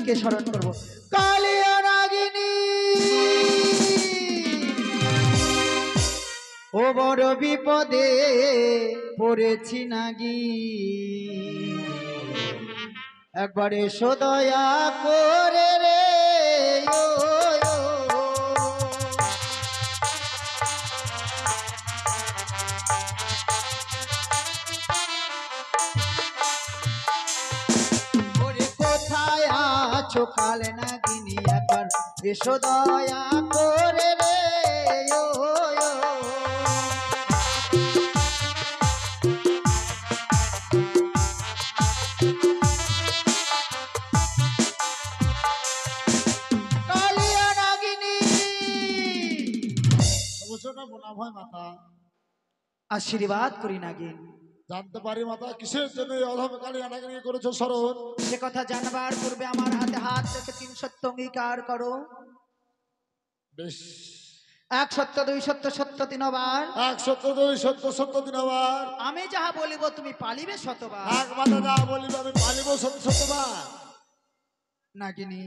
তুমিকে স্মরণ করবো। কালিয়া নাগিনী ও বড় বিপদে পড়েছি নাগি, একবার এসো দয়া করে রে ও, ওরে কোথায় আছো কালে নাগিনী, একবার এসো দয়া করে রে ও, আশীর্বাদ করি নাগিন। জানতে পারি মাতা কিসের জন্য অধম কালিয়া নাগিনী করেছো স্মরণ? সে কথা জানবার পূর্বে আমার হাতে হাত রেখে 3 সত্য অঙ্গীকার করো। বেশ। 1 সত্য 2 সত্য সত্য 3 বার। 1 সত্য 2 সত্য সত্য 3 বার। আমি যাহা বলিব তুমি পালিবে শতবার। এক মাতা যা বলিব আমি পালিব শতবার। নাগিনী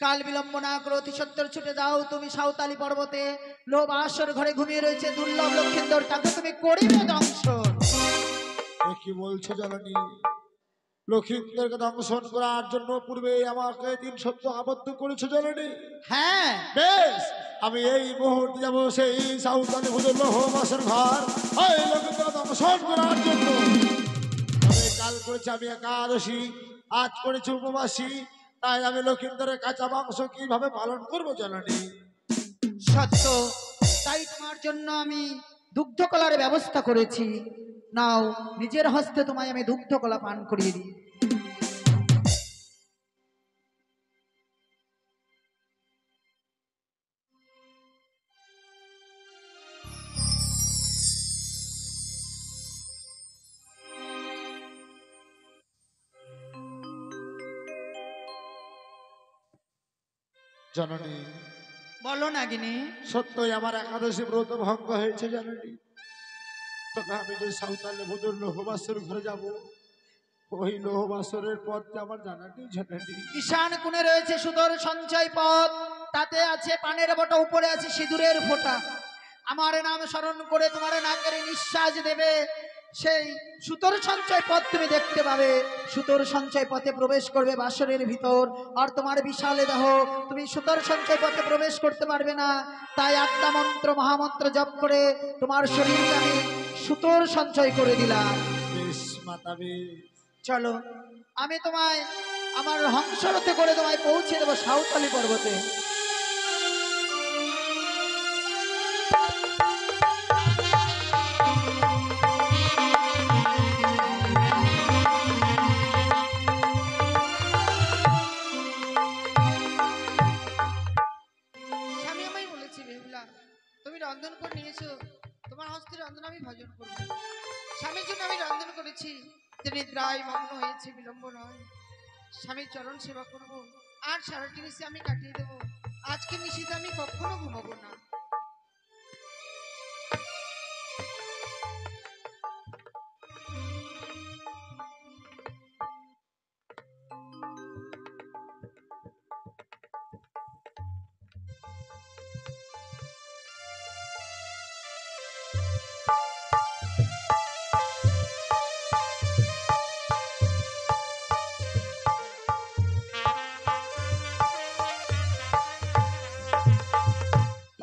কাল বিলম্ব না করো, অতি সত্তর ছুটে যাও তুমি সাঁওতালি পর্বতে। লোভ আসর ঘরে ঘুমিয়ে রয়েছে দুর্লভ লক্ষিন্দর, তাকে তুমি করিবে দংশন। কি বলছো জননী? লক্ষিন্দরকে দংশন করার জন্য পূর্বে আমাকে 3 সত্য আবদ্ধ করেছো জননী? হ্যাঁ বেশ, আমি এই মুহূর্তে যাবো সেই সাঁওতালি হুজুর লোহবাসের ঘর ওই লক্ষিন্দর দংশন করার জন্য। তবে কাল করেছি আমি একাদশী, আজ করেছি উপবাসী, তাই আমি লক্ষিন্দরের কাঁচা মাংস কিভাবে পালন করবো জননী? সত্য, তাই তোমার জন্য আমি দুগ্ধ কলার ব্যবস্থা করেছি। নাও নিজের হস্তে তোমায় আমি দুগ্ধ কলা পান করিয়ে দিই। জননী বলো নাগিনী। সত্যই আমার একাদশী ব্রত ভঙ্গ হয়েছে জননী, তবে আমি যে সাঁওতালি হুজুর লোহবাসের ঘরে যাব, ওই লোহবাসরের পথটা আমার জানা নেই জননী। ঈশান কোণে রয়েছে সুদর সঞ্চয় পথ, তাতে আছে পানের বটা, উপরে আছে সিঁদুরের ফোঁটা। আমার নাম স্মরণ করে তোমার নাকের নিঃশ্বাস দেবে, সেই সুতোর সঞ্চয় পথ তুমি দেখতে পাবে। সুতোর সঞ্চয় পথে প্রবেশ করবে বাসরের ভিতর, আর তোমার বিশাল দেহ, তুমি সুতোর সঞ্চয় পথে প্রবেশ করতে পারবে না। তাই আদ্যা মন্ত্র মহামন্ত্র জপ করে তোমার শরীরকে আমি সুতোর সঞ্চয় করে দিলাম। বেশ মাতা বেশ। চলো আমি তোমায় আমার হংসরথে করে তোমায় পৌঁছে দেবো সাঁওতালি পর্বতে। স্বামী আমায় বলেছি বেহুলা তুমি রন্ধন করে নিয়েছো, তোমার হস্তে রন্ধন আমি ভজন করব। স্বামীর জন্য আমি রন্ধন করেছি, যে নিদ্রায় মগ্ন হয়েছে, বিলম্ব নয়। স্বামীর চরণ সেবা করব, আর সারাটি নিশে আমি কাটিয়ে দেবো। আজকে নিশীতে আমি কখনো ঘুমাবো না।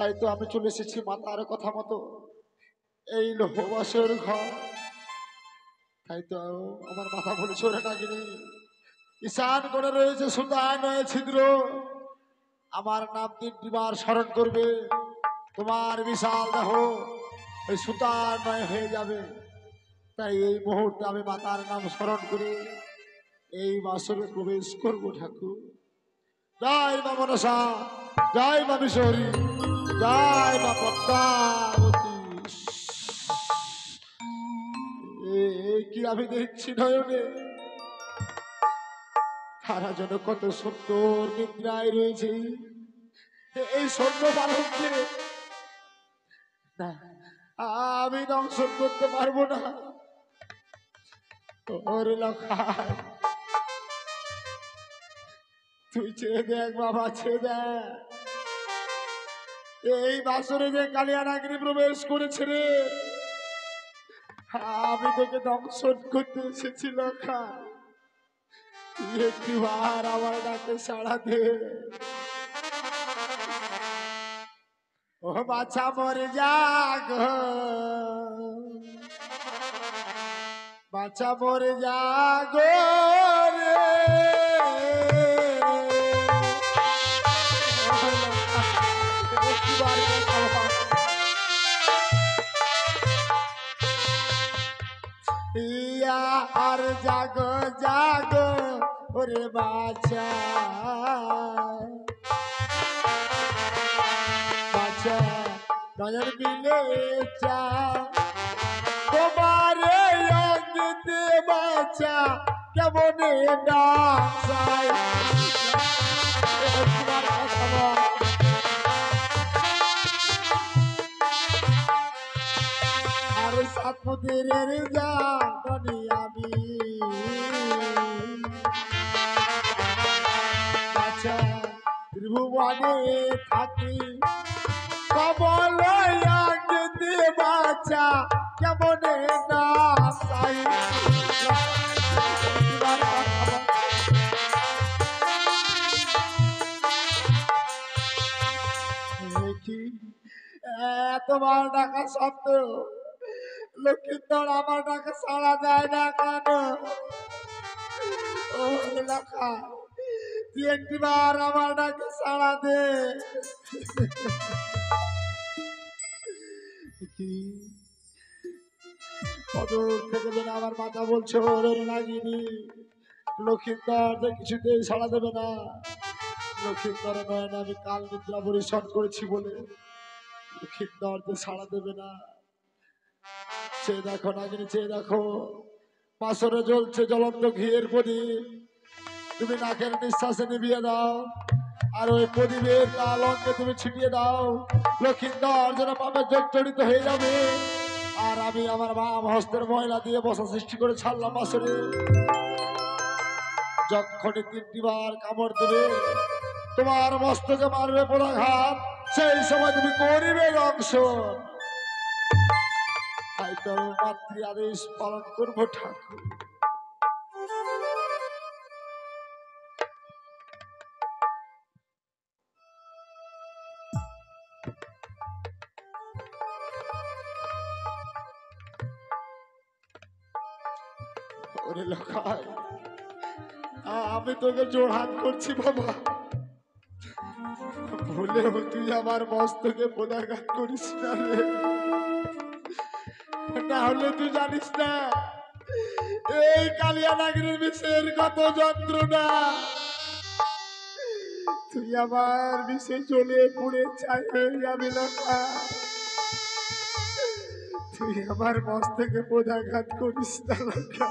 তাই তো আমি চলে এসেছি মাতার কথা মতো এই লোহবাসের ঘর। তাই তো আমার মাথা বলেছে ওরা নাগিনী, ঈশান করে রয়েছে সুতা নয় ছিদ্র, আমার নাম 3টি বার স্মরণ করবে, তোমার বিশাল দেহ ওই সুতার নয় হয়ে যাবে। তাই এই মুহূর্তে আমি মাতার নাম স্মরণ করে এই বাসরে প্রবেশ করব ঠাকুর। জয় মা মনসা, জয় মা বিশ্বরী, জয় মা পদ্মাবতী। কি আমি দেখছি নয়নে, তারা যেন কত সুন্দর নিদ্রায় রয়েছে। এই সৈন্য বালককে না আমি দংশন করতে পারবো না। ওরে লখায় তুই চেয়ে দেখ বাবা, চেয়ে দেখ এই বাসরে যে কালিয়া নাগিনী প্রবেশ করেছে রে, আমি তোকে দংশন করতে এসেছি লক্ষা। তুই একটি বার আমার ডাকে সাড়া দে। ও বাছা মরে যাগ, বাছা মরে যাগ রে। একটিবার ইয়া আর জাগ জাগ ওরে বাছা, বাছা নজর দিলে চা তোমার অঙ্গিতে বাছা কেমনে ডাকায়। আর সাতপুরের জানি আমি বাছা ত্রিভুবনে থাকি কমল অঙ্গিতে বাছা কেমনে ডাকায়। তোমার ডাকা সত্ত্বেও লক্ষ্মীন্দর আমার ডাকে সাড়া দেয় না কেন? ও লেখা তুই একটিবার আমার ডাকে সাড়া দে। কদর থেকে যেন আমার মাথা বলছে ওরে নাগিনী লক্ষ্মীন্দর যে কিছুতেই সাড়া দেবে না। লক্ষ্মীন্দরে নয় না, আমি কাল নিদ্রা পরিশ্রম করেছি বলে লক্ষ্মীন্দর যে সাড়া দেবে না। চেয়ে দেখো নাগিনী, চেয়ে দেখো পাশরে জ্বলছে জ্বলন্ত ঘিয়ের প্রদীপ, তুমি নাকের নিঃশ্বাসে নিভিয়ে দাও আর ওই প্রদীপের তাল অঙ্গে তুমি ছিটিয়ে দাও। লক্ষ্মীন্দর যেন পাপের জড়িত হয়ে যাবে। আর আমি আমার বাম হস্তের ময়লা দিয়ে বসা সৃষ্টি করে ছাড়লাম পাশরে। যখনই 3টি বার কামড় দেবে, তোমার মস্তকে মারবে পদাঘাত, সেই সময় তুমি করিবে দংশন। তাই তো মাতৃ আদেশ পালন করবো ঠাকুর। ওরে লখাই, আমি তোকে জোর হাত করছি বাবা, ভুলেও তুই আমার মস্তকে পদাঘাত করিস না রে। না হলে তুই জানিস না এই কালিয়া নাগিনীর বিষের কত যন্ত্রণা। তুই আমার বিষে জ্বলে পুড়ে ছাই হয়ে যাবি লখা। তুই আমার মস্তকে পদাঘাত করিস না লখা,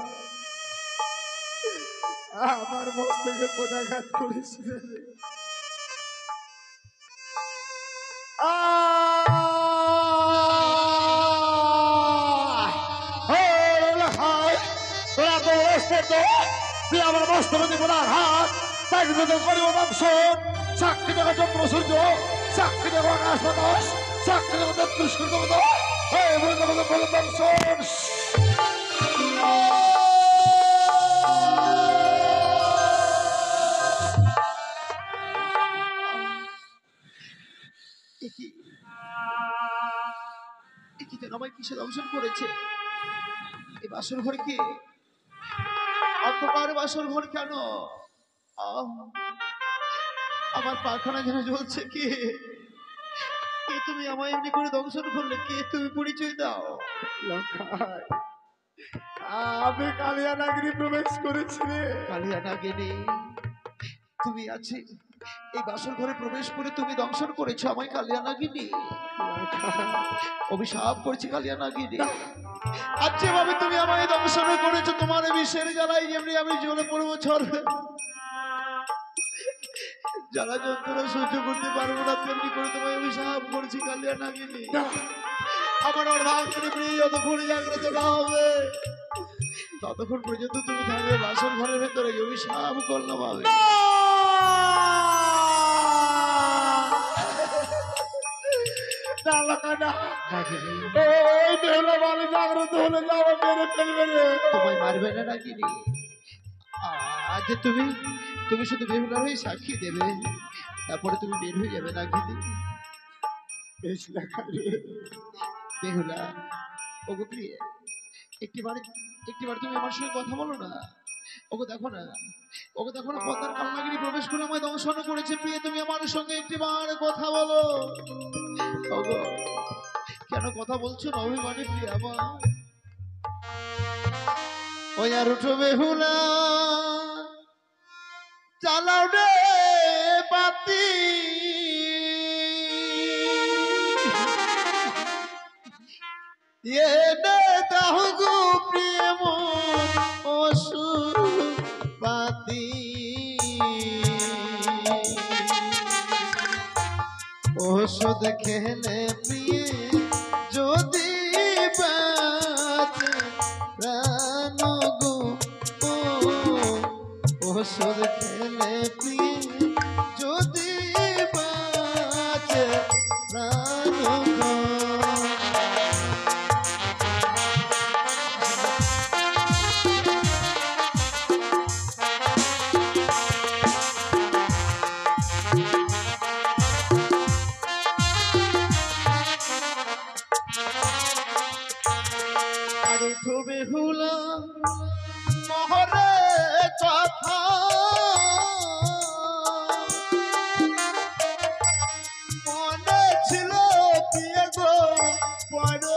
আমার মস্তকে পদাঘাত করিস না রে। তুই আমার বাস্তবে পদাঘাত তাই করিব দংশন। সাক্ষী দেখো চন্দ্র সূর্য, সাক্ষী দেখো আকাশ বাতাস, সাক্ষী দেখো দুষ্কৃত দংশন। আমায় কিসে দংশন করেছে? এই বাসর ঘর কি অন্ধকার বাসর ঘর কেন? আমার পাখানা যেন জ্বলছে। কে কে তুমি আমায় এমনি করে দংশন করলে? কে তুমি? পরিচয় দাও। আমি কালিয়া নাগিনী প্রবেশ করেছি রে। কালিয়া নাগিনী তুমি আছে এই বাসর ঘরে প্রবেশ করে তুমি দংশন করেছো আমায় কালিয়া নাগিনী? অভিশাপ করছি কালিয়া নাগিনী, আজ যেভাবে তুমি আমায় দংশন করেছো তোমার বিষের জ্বালাই যেমনি আমি জ্বলে পড়বো ঝড়ে। জ্বালা যন্ত্রণা সহ্য করতে পারবো না তেমনি করে তোমায় অভিশাপ করছি কালিয়া নাগিনী। আমার যতক্ষণ জাগ্রত না হবে ততক্ষণ পর্যন্ত তুমি থাকবে বাসর ঘরের ভেতরে। অভিশাপ করলাম আমি। না নাগিনী ওই বেহুলা বালি জাগ্রত হলে যাওয়া মেরে ফেলবে রে। তোমায় মারবে না নাগিনী। আজ তুমি তুমি শুধু বেহুলার হয়ে সাক্ষী দেবে, তারপরে তুমি বের হয়ে যাবে নাগিনী। বেশ লেখা রে। বেহুলা, ওগো প্রিয়ে, একটিবার তুমি আমার সঙ্গে কথা বলো না। ওগো দেখো না, ওগো দেখো না, পদ্মার কালনাগিনী প্রবেশ করে আমায় দংশন করেছে। প্রিয়ে, তুমি আমার সঙ্গে একটিবার কথা বলো। ওগো, কেন কথা বলছো না অভিমানী প্রিয়া আমার? ওই আর উঠো বেহুলা, চালাও রে বাতি, এনে দাও গো প্রিয় মন ওষুধপাতি। ওষুধ খেলে প্রিয়ে যদি বাঁচে প্রাণ গো, ওষুধ খেলে প্রিয়ে যদি বাঁচে প্রাণ গো। বেহুলা মহরে কথা মনে ছিল প্রিয় গো বড়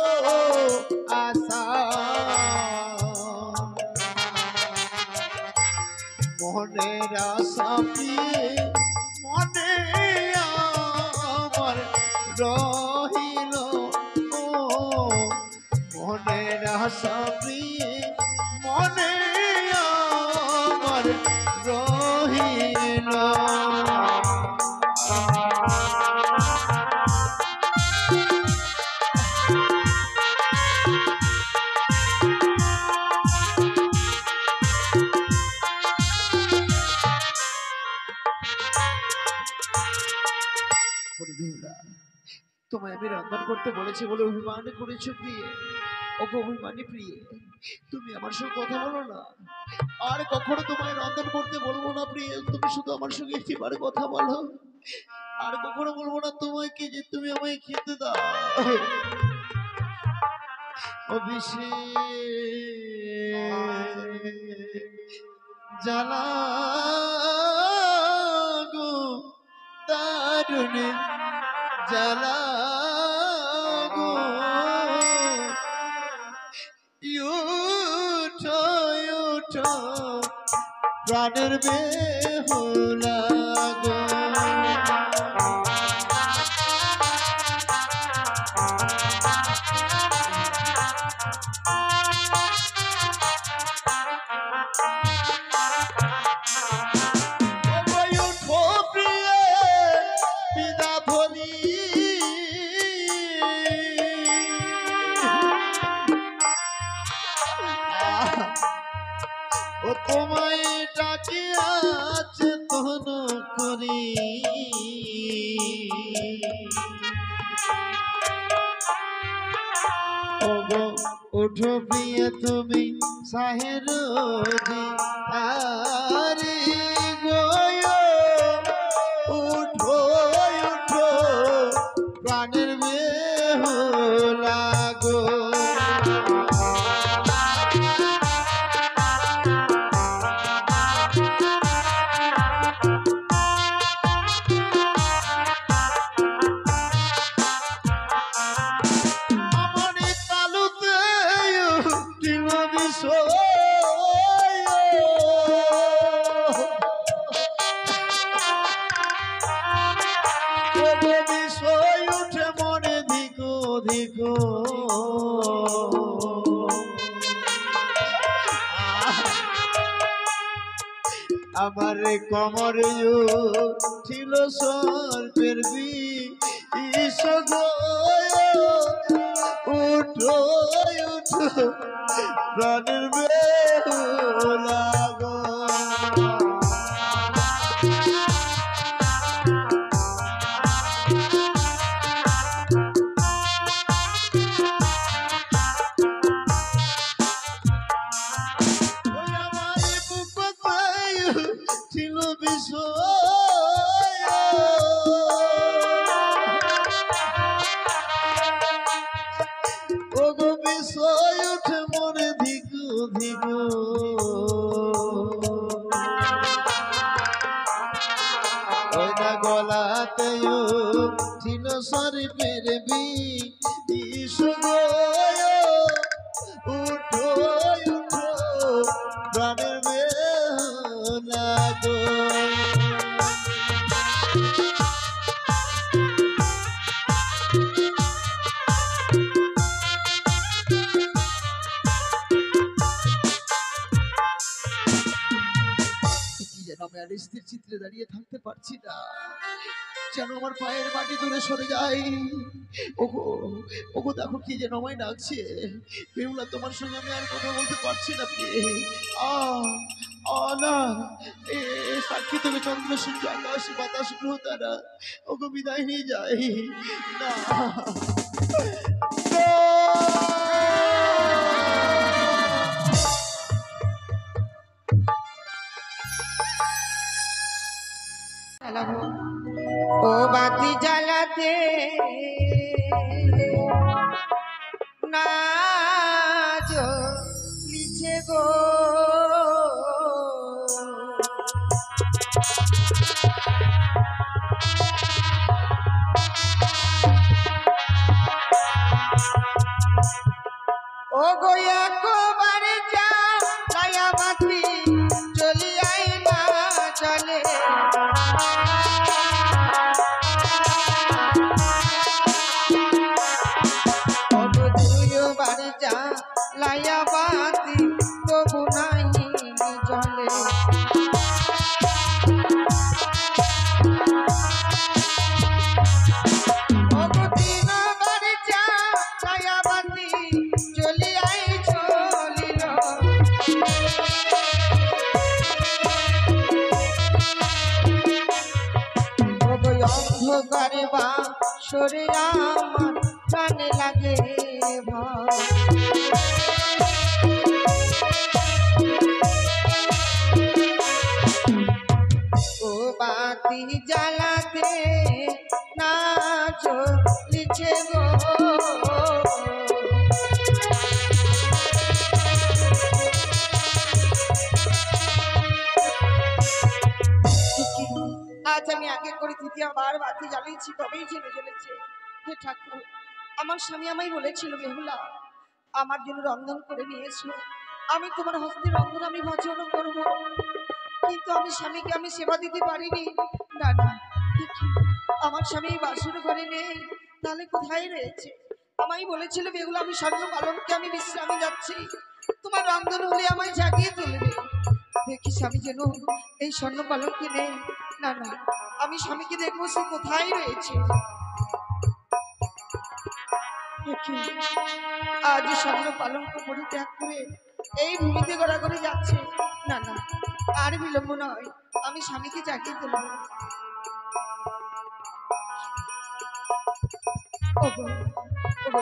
আশা, মনের আশা প্রিয়ে মনে আমার রহিল, মনের আশা প্রিয়ে মনে আমার রহিল। তোমায় আমি রন্ধন করতে বলেছি বলে অভিমান করেছো প্রিয়ে। ওকে অভিমানী প্রিয়ে, তুমি আমার সঙ্গে কথা বলো না। আর কখনো তোমায় রন্ধন করতে বলবো না প্রিয়ে, তুমি শুধু আমার সঙ্গে একটিবার কথা বলো। আর কখনো বলবো না তোমায় কি যে তুমি আমায় খেতে দাও। জ্বালা গো দারুণ জ্বালা গো, উঠো উঠো প্রাণের বেহুলা গো। ও তোমায় ডাকিয়া চেতন করি, ওগো উঠো প্রিয়ে তুমি সাহের আরে গো, উঠো উঠো প্রাণের বেহুলা গো। উঠে মনে ধিকো ধিকো, আমার কমরে ছিল সর্পের বিষ গো, উঠো উঠো প্রাণের বেহুলা গো। বিষয় ওগো বিষয় উঠে মনে ধিকু ধিকু ওই না গলাতে ছিল সরি পেরবি উঠো উঠো প্রাণের বেলা গো আমি আর স্থির চিত্রে দাঁড়িয়ে থাকতে পারছি না, যেন আমার পায়ের মাটি দূরে সরে যায়। ওগো ওগো দেখো কি যেন আমায় ডাকছে। বেহুলা তোমার সঙ্গে আমি আর কথা বলতে পারছি না। না এ সাক্ষী থেকে চন্দ্র সূর্য আকাশ বাতাস গ্রহ তারা ওগো বিদায় নিয়ে যায় না। ও বাতি জ্বালাতে না লিছে গো ও গোয়া কোবারে যা লায়া বাতি চলি আই না চলে লাইয়া বাতি তবু নাহি জলে লাইয়া বাতি চলি আই চলিল অন্ধকারে বা সরে আমার প্রাণে লাগে ভয় ও বাতি জ্বালাতে না চলিছে গো আজ আমি আগে করে তৃতীয়বার বাতি জ্বালিয়েছি, তবেই জেনে চলেছে। হে ঠাকুর, আমার স্বামী আমায় বলেছিল বেহুলা আমার জন্য রন্ধন করে নিয়েছো, আমি তোমার হস্তের রন্ধন আমি ভজন করব, কিন্তু আমি স্বামীকে আমি সেবা দিতে পারিনি। না না, আমার স্বামী বাসর ঘরে নেই, তাহলে কোথায় রয়েছে? আমায় বলেছিল বেহুলা আমি স্বর্ণ পালনকে আমি বিশ্রামে যাচ্ছি, তোমার রন্ধন হলে আমায় জাগিয়ে তুলবে। দেখি স্বামী যেন এই স্বর্ণ পালনকে নেই। না না, আমি স্বামীকে দেখবো সে কোথায় রয়েছে। আজ স্বর্ণ পালঙ্ক পরিত্যাগ করে এই ভূমিতে গড়াগড়ি যাচ্ছে। না না, আর বিলম্ব নয়, আমি স্বামীকে জাগিয়ে তুলব।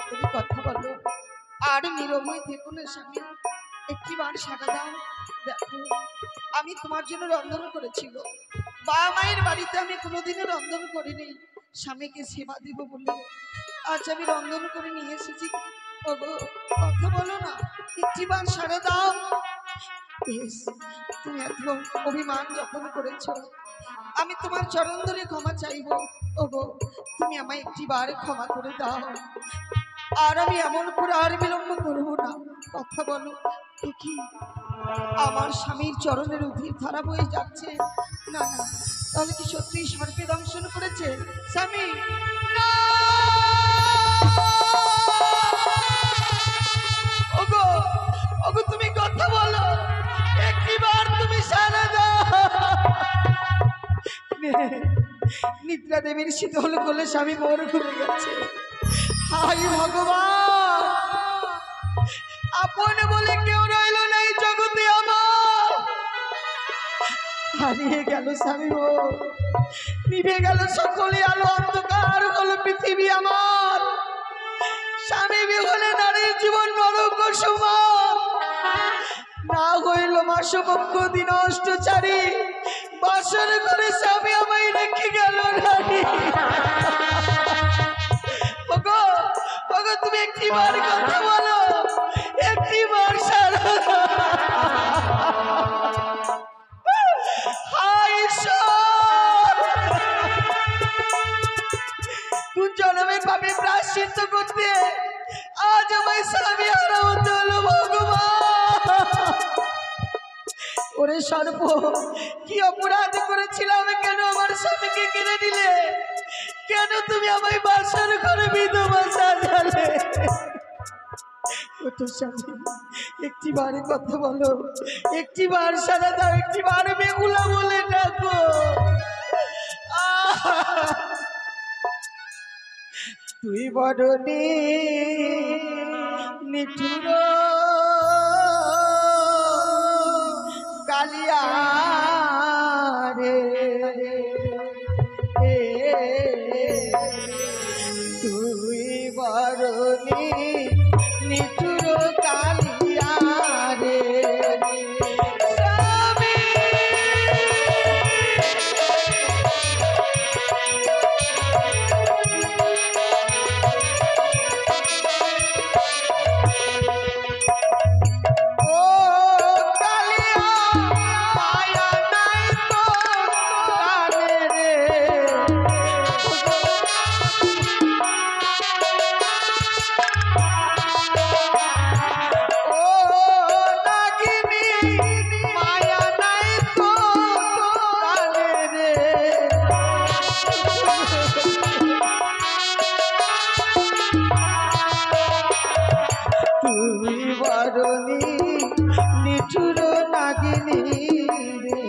তুমি কথা বলো, আর নীরব হয়ে থেকো না স্বামী, একটিবার সাড়া দাও। দেখো আমি তোমার জন্য রন্ধন করেছিল, বাবা মায়ের বাড়িতে আমি কোনোদিনও রন্ধন করিনি, স্বামীকে সেবা দিব বলে আজ আমি রন্ধন করে নিয়ে এসেছি। ওগো কথা বলো না, একটিবার সাড়া দাও। বেশ, তুমি এত অভিমান যখন করেছ, আমি তোমার চরণ ধরে ক্ষমা চাইব। ওগো তুমি আমায় একটিবার ক্ষমা করে দাও, আর আমি এমন করে আর বিলম্ব করবো না। কথা বলো, কি আমার স্বামীর চরণের উদ্ধির ধারা বয়ে যাচ্ছে। না না, তাহলে কি সত্যি সর্পে দংশন করেছে স্বামী? ওগো ওগো তুমি কথা বলো, একটিবার তুমি সারা দাও। নিদ্রা দেবীর শীতল কোলে স্বামী মোর ঘুরে গেছে। হাই ভগবান, আপন বলে কেউ রইল না এই জগতে আমার। হারিয়ে গেল স্বামী মোর, নিভে গেল সকলে আলো, অন্ধকার হলো পৃথিবী আমার। স্বামী বিহলে নারীর জীবন নরক সমান। না হইল মাসপক্ষ দিন অষ্টচারী বাসর করে স্বামী আমায় রেখে গেল রানী। ওগো ওগো তুমি একটি বার কথা বলো, একটি বার সারা। হায় ঈশ্বর, কোন জন্মের পাপে প্রায়শ্চিত্ত করতে আজ আমায় স্বামী হারা হতে হলো ভগবান। ওরে সর্প, কি অপরাধ করেছিলাম? কেন আমার স্বামীকে কেড়ে নিলে? কেন তুমি আমায় বাসার ঘরে বিধবা সাজালে? ও তো স্বামী, একটি বারে কথা বলো, একটি বার সাজা দাও, একটি বার বেগুলা বলে ডাকো। তুই বড় নিঠুর কালিয়া রে, তুই বড় নিঠুর কালিয়া রে। নিঠুর নাগিনী রে,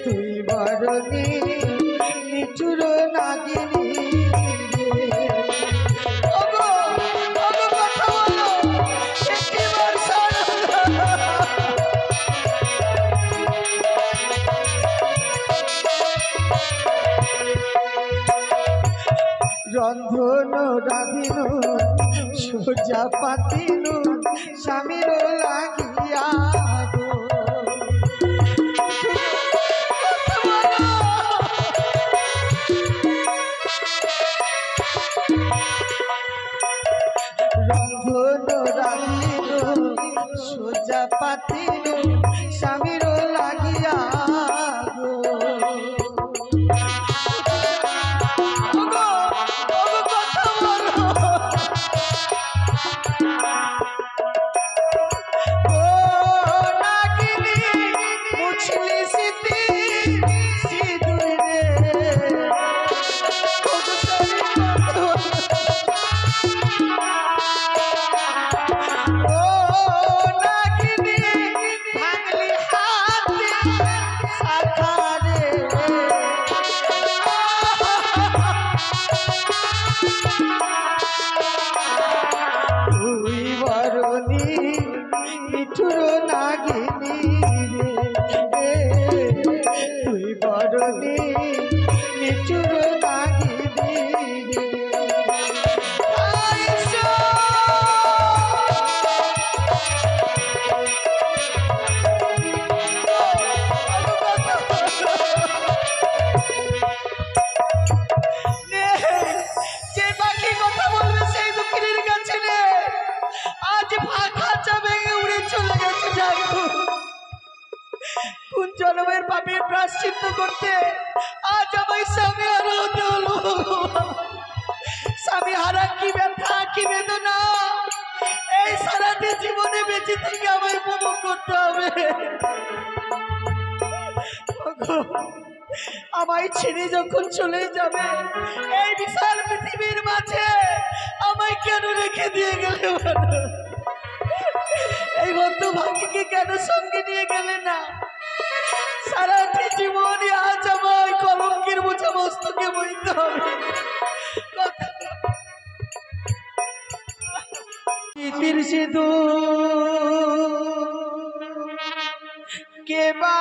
তুই বড় নিঠুর নাগিনী রে। ওগো ওগো কথা বলো, একটিবার শোনো। রন্ধন রাধিন সোজা পাতিন স্বামীর লাগিয়া গো। রন্ধন রাধিন সোজা পাতিন স্বামীর লাগিয়া গো। নিঠুর নাগিনী রে, তুই বড় নিঠুর নাগিনী রে। যে বাকি কথা বলবে সেই দুঃখিনীর কাছে নে, আজ ফাঁকা ভেঙে উড়ে চলে গেছে ঠাকুর। কোন জন্মের পাপের প্রায়শ্চিত্ত করতে আজ আমায় স্বামী হারা হতে হলো। স্বামী হারা কি ব্যথা, কি বেদনা, এই সারাটি জীবনে বেঁচে থেকে আমায় উপভোগ করতে হবে। আমায় ছেড়ে যখন চলে যাবে এই বিশাল পৃথিবীর মাঝে, আমায় কেন রেখে দিয়ে গেলে? এই বন্ধু ভাগ্যকে কেন সঙ্গে নিয়ে গেলে না? সারাটি জীবনে আজ আমায় কলঙ্কের বোঝা মস্তকে বইতে হবে। ইতির সিধু কে বা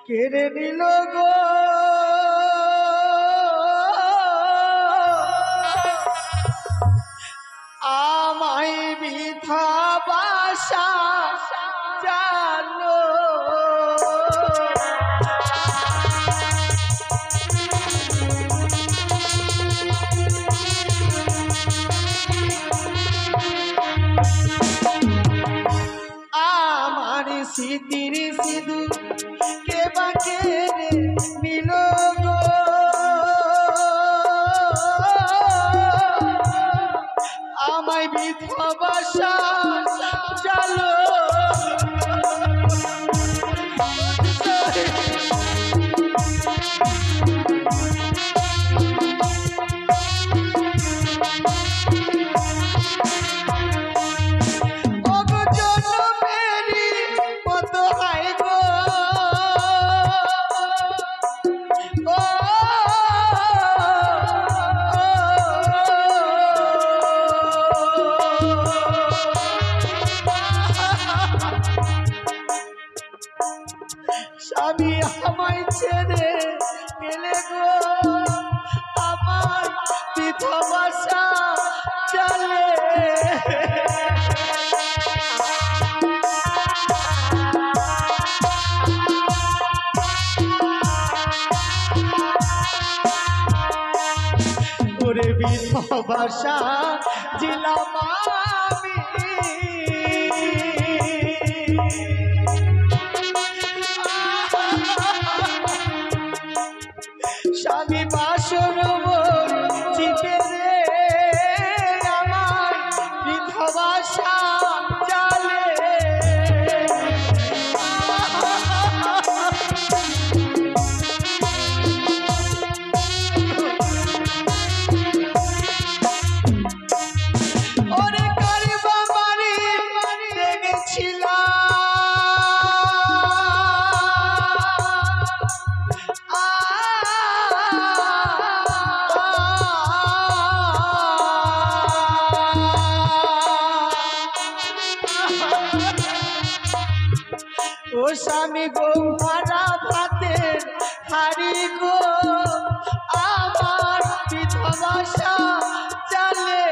কেড়ে নিল গো আমায় বিধা বাসা জানো আমার স্মৃতির সিঁদুর কে বাকে নিল গো আমায় বিধবা বাসা জানো স্বামী আমায় ছেড়ে গেলে গো আমার বিধবা বাসা চলে ওরে বিধবা বাসা জিলাম আমি স্বামী বাসর চিপে রে আমার বিধবা বাসা চলে ওরে কারিবা বাড়ি লেগেছিলাম ও স্বামী গো ভাড়া ভাতের হারি গো আমার বিধবা বাসা চলে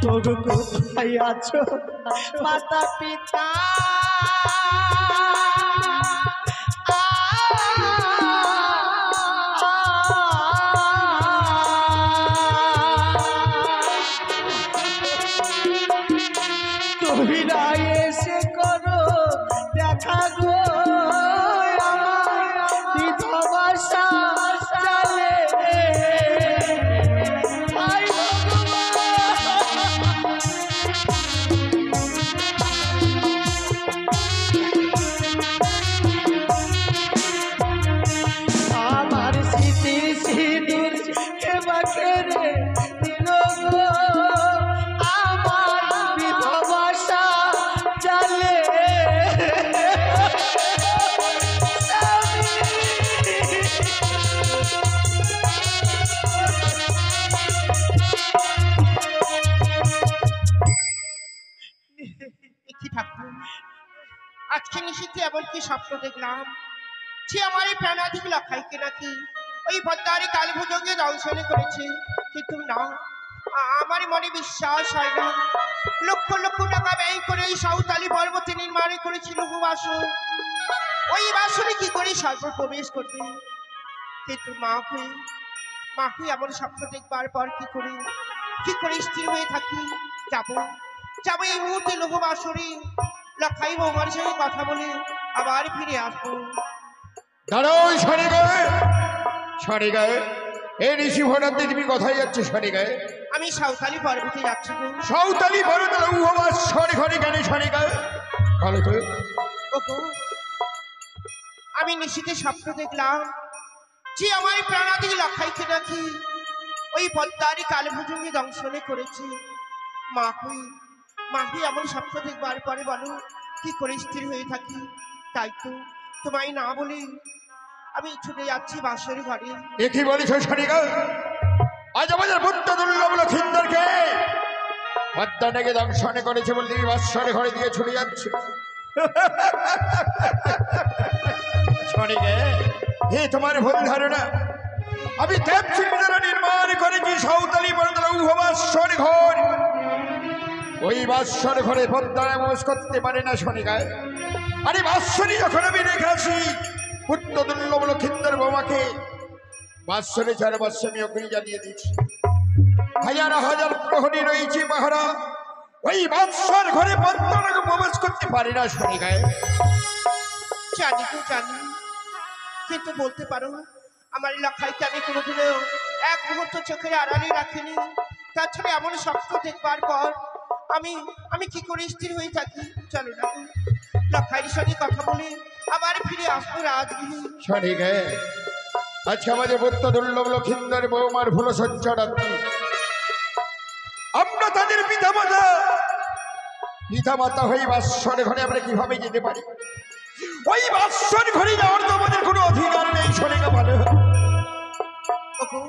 তোগো কোথায় আছো মাতা পিতা তোমরা এসে করো দেখা গো আমার বিধবা বাসা চলে হায় আমার স্মৃতির সিঁদুর কে বাকে রে দিল গো আমার বিধবা বাসা চলে কি ঠাকুর আজকে নিশীথে এমন কি স্বপ্ন দেখলাম যে আমার এই প্রাণাধিক লক্ষাইকে নাকি ওই ভদ্রারে কালীভুজঙ্গে দংশনে করেছে কিন্তু না আমার মনে বিশ্বাস হয় না লক্ষ লক্ষ টাকা ব্যয় করে এই সাঁওতালি পর্বতে নির্মাণ করেছিল বাসন ওই বাসনে কি করে সর্বপ্রবেশ করবে কিন্তু মাকে এমন স্বপ্ন দেখবার পর কি করে স্থির হয়ে থাকি যাবো এই মুহূর্তে লোহ বাসরে লক্ষাই বৌমার সঙ্গে কথা বলে আবার ফিরে আসবো। দাঁড়াও সরে গায়ে সরে গায়ে এই ঋষি ভরাতে তুমি কোথায় যাচ্ছে সরে গায়ে আমি সাঁওতালি পর্বতে যাচ্ছি গো। সাঁওতালি পর্বতে উপবাস সরে ঘরে কেন সরে গায়ে ভালো তো ওগো আমি নিশীথে স্বপ্ন দেখলাম যে আমার প্রাণাদি লক্ষাইকে নাকি ওই পদ্মারি কালীভুজঙ্গে দংশনে করেছে মাহি এমন স্বপ্ন দেখবার পরে বলো কি করে স্থির হয়ে থাকি তাই তো তোমায় না বলে আমি ছুটে যাচ্ছি বাসের ঘরে। কি বলিস সরে গায়ে আজ আমাদের বুদ্ধ দুর্লভ লক্ষিন্দরকে পদ্মাটাকে দংশনে করেছে বলে তুমি বাসরে ঘরে দিয়ে ছুটে যাচ্ছে শোনে গে, হে তোমার ভুল ধারণা। আমি দেবশিল্পী দ্বারা নির্মাণ করেছি সাঁওতালি বাসর ঘর। ওই বাসর ঘরে পদ্মায় মোষ করতে পারে না শোনে গায়ে। আরে বাসরি যখন আমি রেখে আসি পুত্র দুর্লভ লক্ষিন্দর বোমাকে, বাসরে 4 বৎসর আমি অগ্নি জ্বালিয়ে দিয়েছি। হাজার হাজার প্রহরী রয়েছে পাহারা, ওই বাদশার ঘরে পদ্মাকে প্রবেশ করতে পারি না শোনে গায়ে। জানি তো জানি, কিন্তু বলতে পারো আমার লখাইকে আমি কোনোদিনও এক মুহূর্ত চোখের আড়ালে রাখিনি। তাছাড়া এমন স্বপ্ন দেখবার পর আমি আমি কি করে স্থির হয়ে থাকি? চলো না লখাইয়ের সঙ্গে কথা বলে আবার ফিরে আসবো রাজগৃহে। শোনে গায়ে, আজকে আমাদের পুত্র দুর্লভ লক্ষিন্দর বৌমার ভুল সহ্য রাত্রি। আমরা তাদের পিতা হয়ে বাসর ঘরে আমরা কিভাবে যেতে পারি? ওই বাসর ঘরে যাওয়ার তো আমাদের কোনো অধিকার নেই শোনে গা ভালো। ওগো,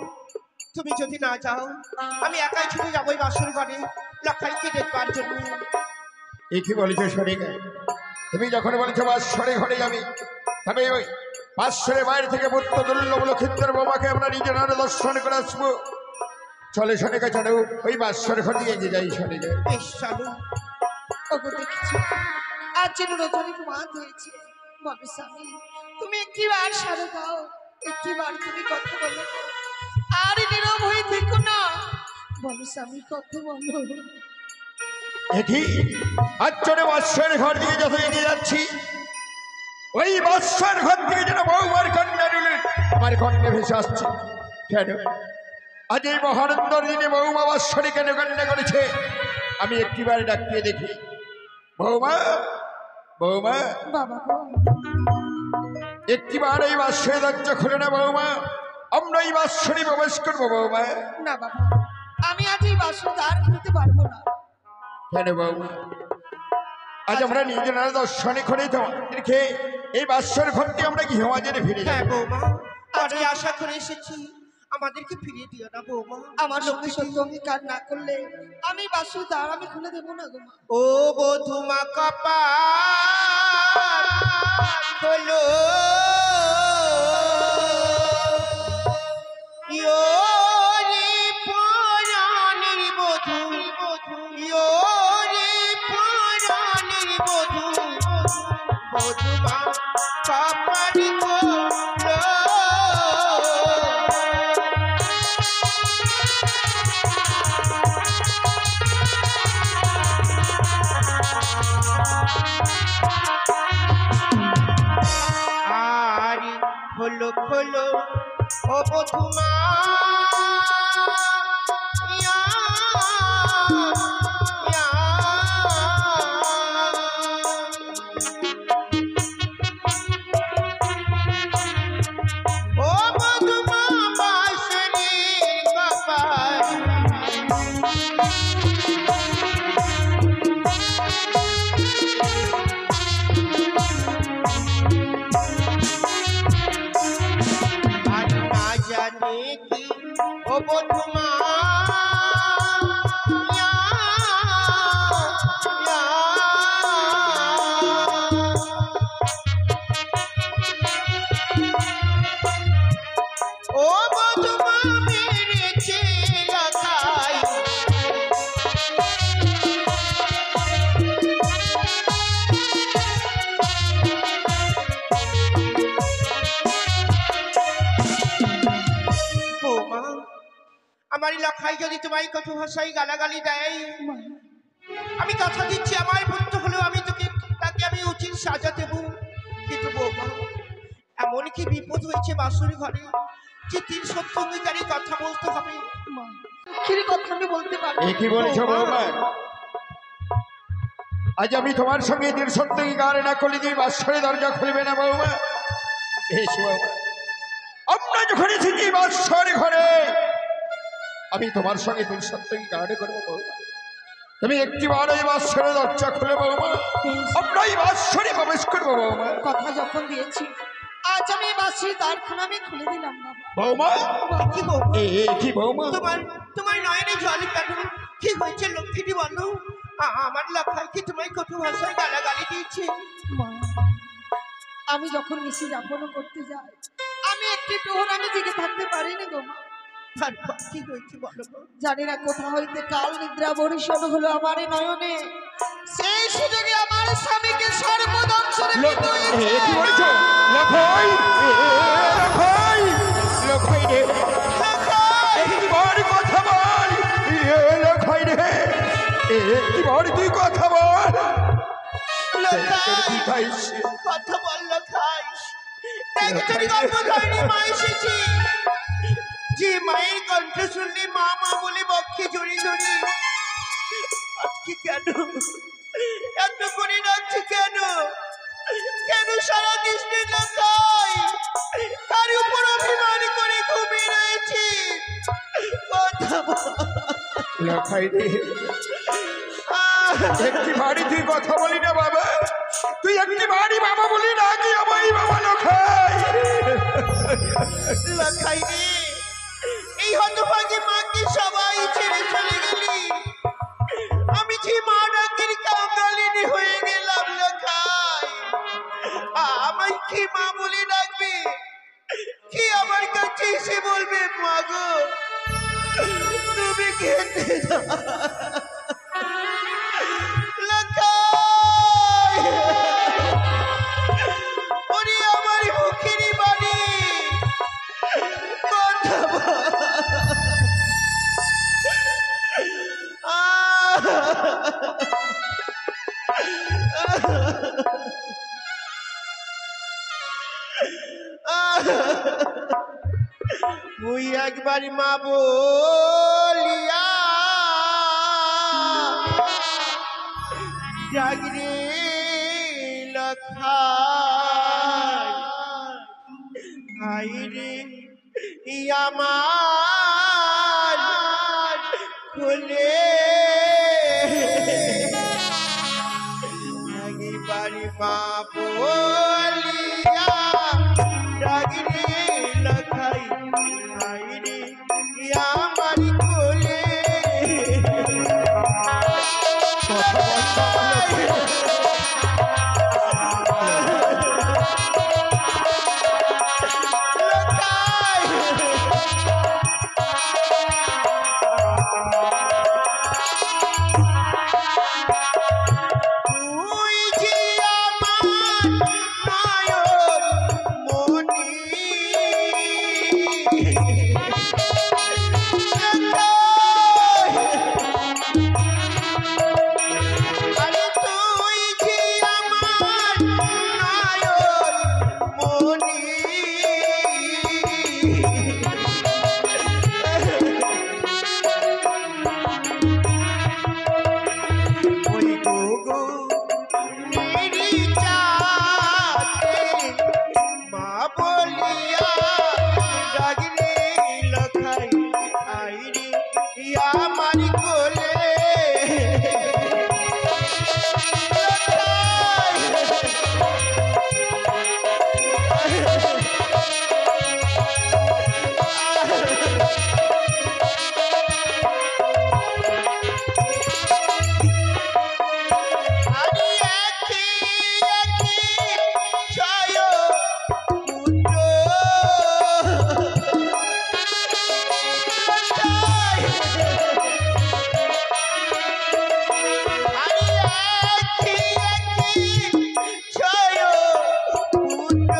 তুমি যদি না যাও আমি একাই ছুটে যাবো ওই বাসর ঘরে লখাইকে দেখবার জন্য। এ কি বলেছো শোনে গা? তুমি যখন বলেছো বাসরে ঘরে যাবে, তবে ওই বাসরের বাইরে থেকে পুত্র দুর্লভ লক্ষিন্দর বোমাকে আমরা নিজের হাতে দর্শন করে আসবো। চলে শোনে গা, চলো ওই বাসর ঘর দিয়ে এগিয়ে যাই শোনে গা। বেশ চলো। ওগো দেখেছি আজ যেন রজনীর মাত হয়েছে। বলো স্বামী, তুমি একটিবার সারা দাও, একটিবার তুমি কথা বলো, আর নীরব হয়ে থেকো না। বলো স্বামী, কথা বলো। এটি আজ চলে বাসর ঘর দিয়ে যত এগিয়ে যাচ্ছি, ওই বাসর ঘর থেকে যেন বৌমার কন্যা রুলেন আমার কন্যা ভেসে আসছে। কেন আজ এই মহানন্দর দিনে বৌমা বাসরে কেন কন্যা করেছে? আমি একটিবার ডাকিয়ে দেখি। বৌমা, বৌমা, বাবা গো, একটিবার এই বাসরে দরজা খুলে না বৌমা, আমরা এই বাসরে প্রবেশ করবো বৌমা। না বাবা, আমি আজ এই বাসর দ্বার খুলতে পারবো না। কেন বৌমা? আজ আমরা নিজেরা দর্শনে করে তোমাদেরকে এই বাসর ঘরটি আমরা গৃহমাজনে ফিরে হ্যাঁ যাবো। বৌমা, আজকে আশা করে এসেছি, আমাদেরকে ফিরিয়ে দিও না বৌমা। আমার সঙ্গে সত্য অঙ্গীকার না করলে আমি বাসর দ্বার আমি খুলে দেবো না গো মা। ও বধুমা কপাল হলো ইয়োরে পরাণের বধূ, ইয়োরে পরাণের বধূ, বধুমা কপাল হলো। আরে খোলো খোলো ও বধুমা, ইয়া, ইয়া। ও বধুমা বাসরের কপাল, আর না জানে কি ও বধুমা, ইয়া, ইয়া। ও বধুমা মেরেছে লখাই, বৌমা আমার লখাই যদি তোমায় কত ভাষায় গালাগালি দেয়, আমি কথা দিচ্ছি আমার পুত্র হলেও আমি তাকে আমি উচিত সাজা দেব। কিন্তু বৌমা এমন কি বিপদ হয়েছে বাসুর ঘরে যে 3 সত্য অঙ্গীকারী কথা বলতে হবে। কি কথা আমি বলতে পারবো? এ কি বলছো বৌমা? আজ আমি তোমার সঙ্গে 3 সত্য অঙ্গীকার না করলে তুমি বাসরে দরজা খুলবে না বৌমা। বেশ বৌমা, আমরা যখন এসেছি বাসর ঘরে আমি তোমার সঙ্গে 3 সত্য অঙ্গীকার করবো বৌমা। তুমি একটিবার এই বাসরে দরজা খুলে বৌমা, আমরা এই বাসরে প্রবেশ করবো বৌমা। কথা যখন দিয়েছি আজ আমি বাসি দ্বারখানা আমি খুলে দিলাম বাবা। বৌমা, কি বৌমা? এ কি বৌমা? তোমার নয়নে জল কেন? কি হয়েছে লক্ষ্মীটি বলো? আমার লক্ষাই কি তোমায় কত ভাষায় গালাগালি দিয়েছে? মা, আমি যখন নিশি যাপন করতে যাই, আমি একটি প্রহর আমি জেগে থাকতে পারিনি গো মা। তারপর কি হয়েছে বলো গো? জানি না কোথা হইতে কাল নিদ্রা বরিশন হলো আমার এই নয়নে, সেই সুযোগে আমার স্বামীকে সর্বদংশনে কি বলছো লক্ষই? লক্ষই, লক্ষই রে, একটিবার কথা বল। লক্ষই রে, একটিবার তুই কথা বল। কথা বল লক্ষাই। একজনই গল্প ধরেনি মা এসেছি, যে মায়ের কণ্ঠ শুনলে মা মা বলে বক্ষে জড়ি ধরি। আজকে কেন এত করে ডাকছি? কেন কেন সারা দৃষ্টি লক্ষাই? তার উপর অভিমান করে ঘুমিয়ে রয়েছি। কথা বল লক্ষই রে, একটি বাড়ি তুই কথা বলি না বাবা, তুই একটি বাড়ি বাবা বলি না কি আমায় বাবা? লক্ষই, লক্ষাই রে, এই হতভাগী মাকে সবাই ছেড়ে চলে গেলি, আমি যে মা ডাকের কাঙালিনী হয়ে গেলাম। লক্ষাই, আমায় কি মা বলে ডাকবে? কি আমার কাছে এসে বলবে মা গো তুমি খেতে দাও? লক্ষাই, ওরে আমার মুখেরই বাণী, কথা বল। মুই একবার মা বলিয়া জাগরে লক্ষাই, আইরে আমার খুলে একবারে মা বলিয়া জাগরে লক্ষাই, আইরে আমার খুলে। তুই যে আমার মায়ের মনি, আরে তুই যে আমার মায়ের মনি, ওই গো নিরি চাতে মা বলিয়া ডাগরে লক্ষাই, আইরে আমার কোলে। আমি একই ছয় পুত্র, আমি একই ছয় পুত্র,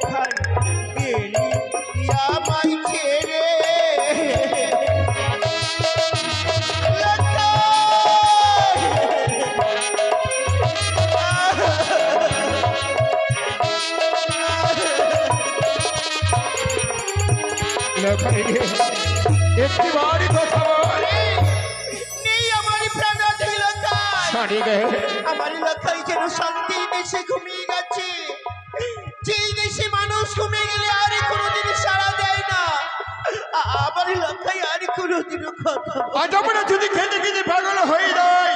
কোথায় গেলি আমায় ছেড়ে একটি বাড়ি কথা বল। নেই আমার প্রাণাধি লখাই, আমার লখাই যেন শান্তির দেশে ঘুমিয়ে গেছে। যেই দেশে মানুষ ঘুমিয়ে গেলে আর কোনোদিন সাড়া দেয় না, আমার লখাই আর কোনোদিনও কথা আজ আমরা যদি খেতে খেতে পাগল হয়ে যাই,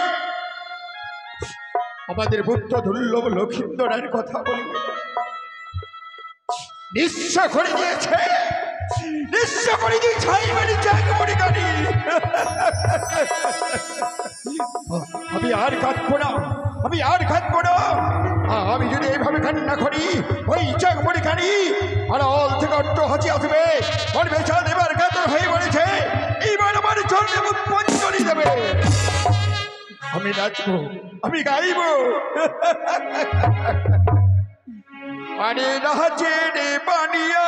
আমাদের বুদ্ধ দুর্লভ লক্ষিন্দরের কথা বলবে। নিঃস্ব করে দিয়েছে, নিঃস্ব করে দিয়েছে মানে জাগমণি গাড়ি। আমি আর কাঁদবো না, আমি আর কাঁদবো না। আমি যদি এইভাবে কান্না করি, ওই জাগমণি গাড়ি আড়াল থেকে অট্ট হাসি আসবে, ওর বেচা দেবার কাতর হয়ে পড়েছে। এইবার আমার জন্য পঞ্চলি দেবে। আমি নাচবো, আমি গাইবো। পানি নাচে রে পানিয়া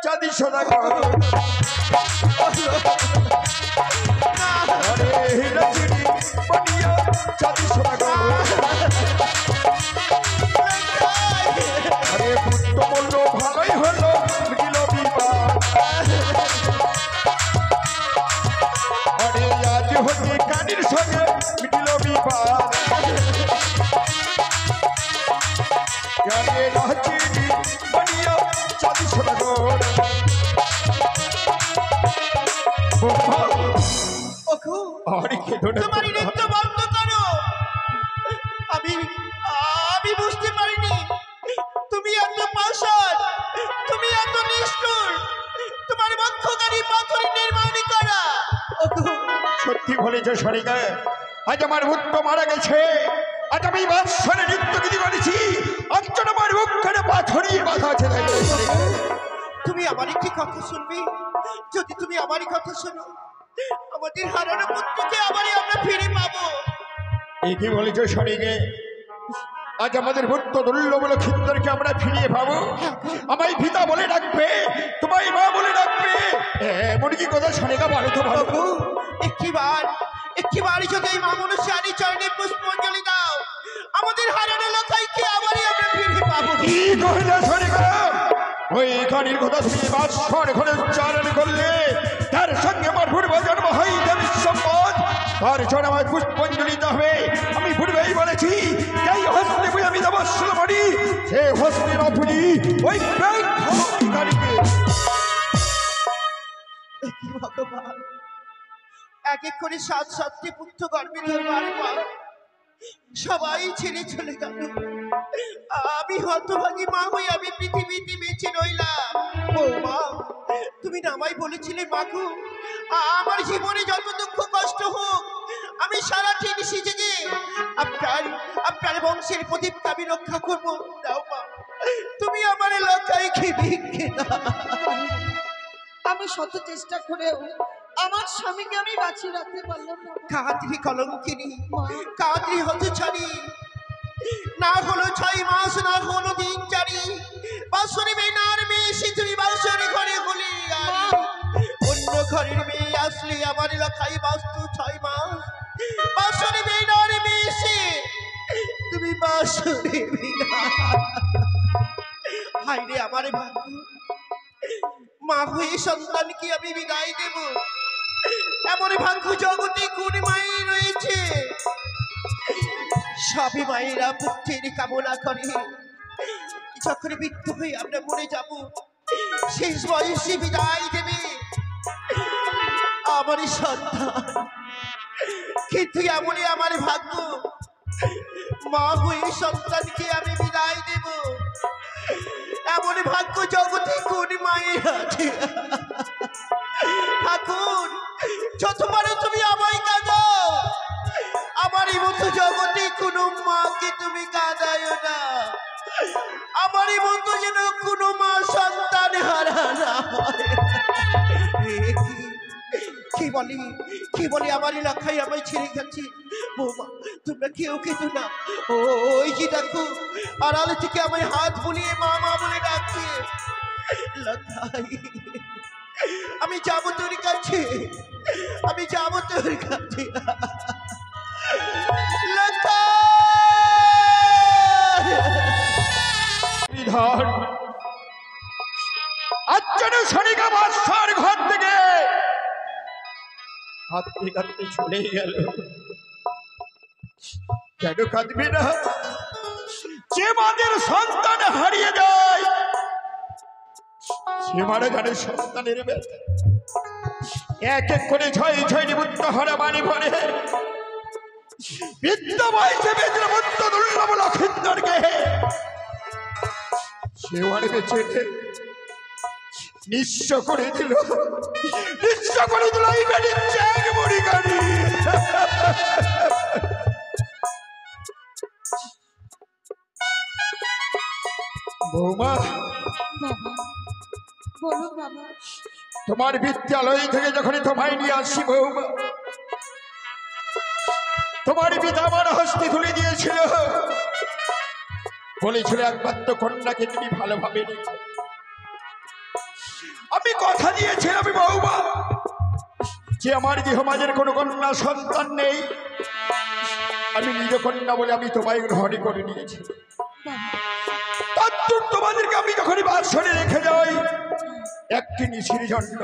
চাঁদি সোনা ঘর, নাচে রে পানিয়া চাঁদি সোনা ঘর। আরে পুত্র বলল ভালোই হলো মিটিল বিবাদ। আরে আজ হচ্ছে কানির সঙ্গে মিটিল বিবাদ। আরে নাচে রে পানিয়া চাঁদি সোনা ঘর। আরে কেঁদো না, তোমার নৃত্য বন্ধ করো। আমি বুঝতে পারিনি তুমি এত পাষাণ, তুমি এত নিষ্ঠুর, তোমার বক্ষকারী পাথর নির্মাণ করা। সত্যি বলেছে সরিকা, আজ আমার বুদ্ধ মারা গেছে। আজ আমি বাৎসরে নৃত্য গীতি করেছি, একজন আমার বুকখানে পাথরিয়ে বাধা আছে। তুমি আমার একটি কথা শুনবি? যদি তুমি আমারই কথা শোনো, আমাদের হারানো পুত্রকে আবারই আমরা ফিরে পাবো। এই কি বলেছো সরিকে? আজ আমাদের বুদ্ধ দুর্লভ লক্ষিন্দরকে আমরা ফিরিয়ে পাবো। আমায় পিতা বলে ডাকবে, তোমায় মা বলে ডাকবে, এমন কি কথা সরিকা বলো তো ভালো। একটিবার যদি এই মা মনুষ্যারি চরণে পুষ্পাঞ্জলি দাও, আমাদের হারানো লখাইকে আবারই আমরা ফিরে পাবো। কি কহিলে সরিকা? ওই গানের কথা তুমি বাৎসর ঘরে উচ্চারণ করলে, তার সঙ্গে আমার পূর্ব জন্ম হয় দেবী সম্পদ, তার জন্য আমার পুষ্পাঞ্জলি দিতে হবে। আমি পূর্বেই বলেছি, যেই হস্তে বই আমি দেবস্বল মারি, সে হস্তে রাধুনি ওই গাড়িকে। ভগবান, এক এক করে 7-7টি পুত্র গর্ভে ধরবার পর সবাই ছেড়ে চলে গেল। আমি হতভাগী মা হয়ে আমি পৃথিবীতে বেঁচে রইলাম। ও মা, তুমি না আমায় বলেছিলে মাগো, আমার জীবনে যত দুঃখ কষ্ট হোক, আমি সারা ঠিক সিজে আপনার বংশের প্রদীপকে আমি রক্ষা করবো। দাও মা, তুমি আমার লখাইকে ভিক্ষে দাও। আমি শত চেষ্টা করেও আমার স্বামীকে আমি বাঁচিয়ে রাখতে পারলাম না। কাঁদরি কলঙ্কিনী, কাঁদরি হতছাড়ি, না হলো 6 মাস, না হলো দিন চারি, বাসরে মেনার মেয়ে সিঁথুরি বাসরে ঘরে হলি আরি। অন্য ঘরের মেয়ে আসলে আমার লখাই বাস্তু 6 মাস, বাসরে মেনার মেয়ে সে তুমি বাসরে মেনা। হায় রে আমার ভাগ্য, মা হয়ে সন্তানকে আমি বিদায় দেব, এমন ভাগ্য জগতে কোন মায়ের রয়েছে? সবই মায়েরা পুত্রের কামনা করে। যখন মৃত্যু হয়ে আমরা মরে যাব, শেষ বয়সে বিদায় দেবে আমার সন্তান। কিন্তু এমনই আমার ভাগ্য, মা হয়ে সন্তানকে আমি বিদায় দেব, এমন ভাগ্য জগতে কোন মায়ের আছে? ঠাকুর, যতবার তুমি আমায় কাঁদাও, আমারই মতো জগতে কোনো মাকে তুমি কাঁদায় না। আমারই মতো যেন কোনো মা সন্তান হারা না হয়। কি বলি আমারই লখাই আমায় ছেড়ে গেছে, বৌমা তোমরা কেউ খেতো না। ওই যে দেখো আড়ালে থেকে আমায় হাত বুলিয়ে মা মা বলে ডাকছে। লতাই আমি যাবো তোর কাছে, আমি যাবো তোর কাছে। বিধান আজ যেন শনিকা বাদশার ঘর থেকে কাঁদতে কাঁদতে চলে গেল। কেন কাঁদবি না? যে মাদের সন্তান হারিয়ে যায় সে মারা জানে সন্তানের ব্যথা। এক এক করে ছয় ছয় নিবুদ্ধ হরা বাণী ভরে বৃদ্ধ বয়সে বেঁচে মধ্য দুর্লভ লক্ষিন্দরকে সে আর বেঁচে নিঃস্ব করে দিল, নিঃস্ব করে দিল এই বেটির চ্যাং মুড়ি গাড়ি। বৌমা বাবা বলো বাবা। তোমার বিদ্যালয় থেকে যখন তোমায় নিয়ে আসি বৌমা, তোমার পিতা আমার হস্তে তুলে দিয়েছিল, বলেছিল একমাত্র কন্যাকে তুমি ভালোভাবে রেখো। আমি কথা দিয়েছিলাম বৌমা যে আমার গৃহমাজের কোনো কন্যা সন্তান নেই, আমি নিজ কন্যা বলে আমি তোমায় গ্রহণ করে নিয়েছি। তার তোমাদেরকে আমি যখনই বাসনে রেখে যাই একটি নিশির জন্য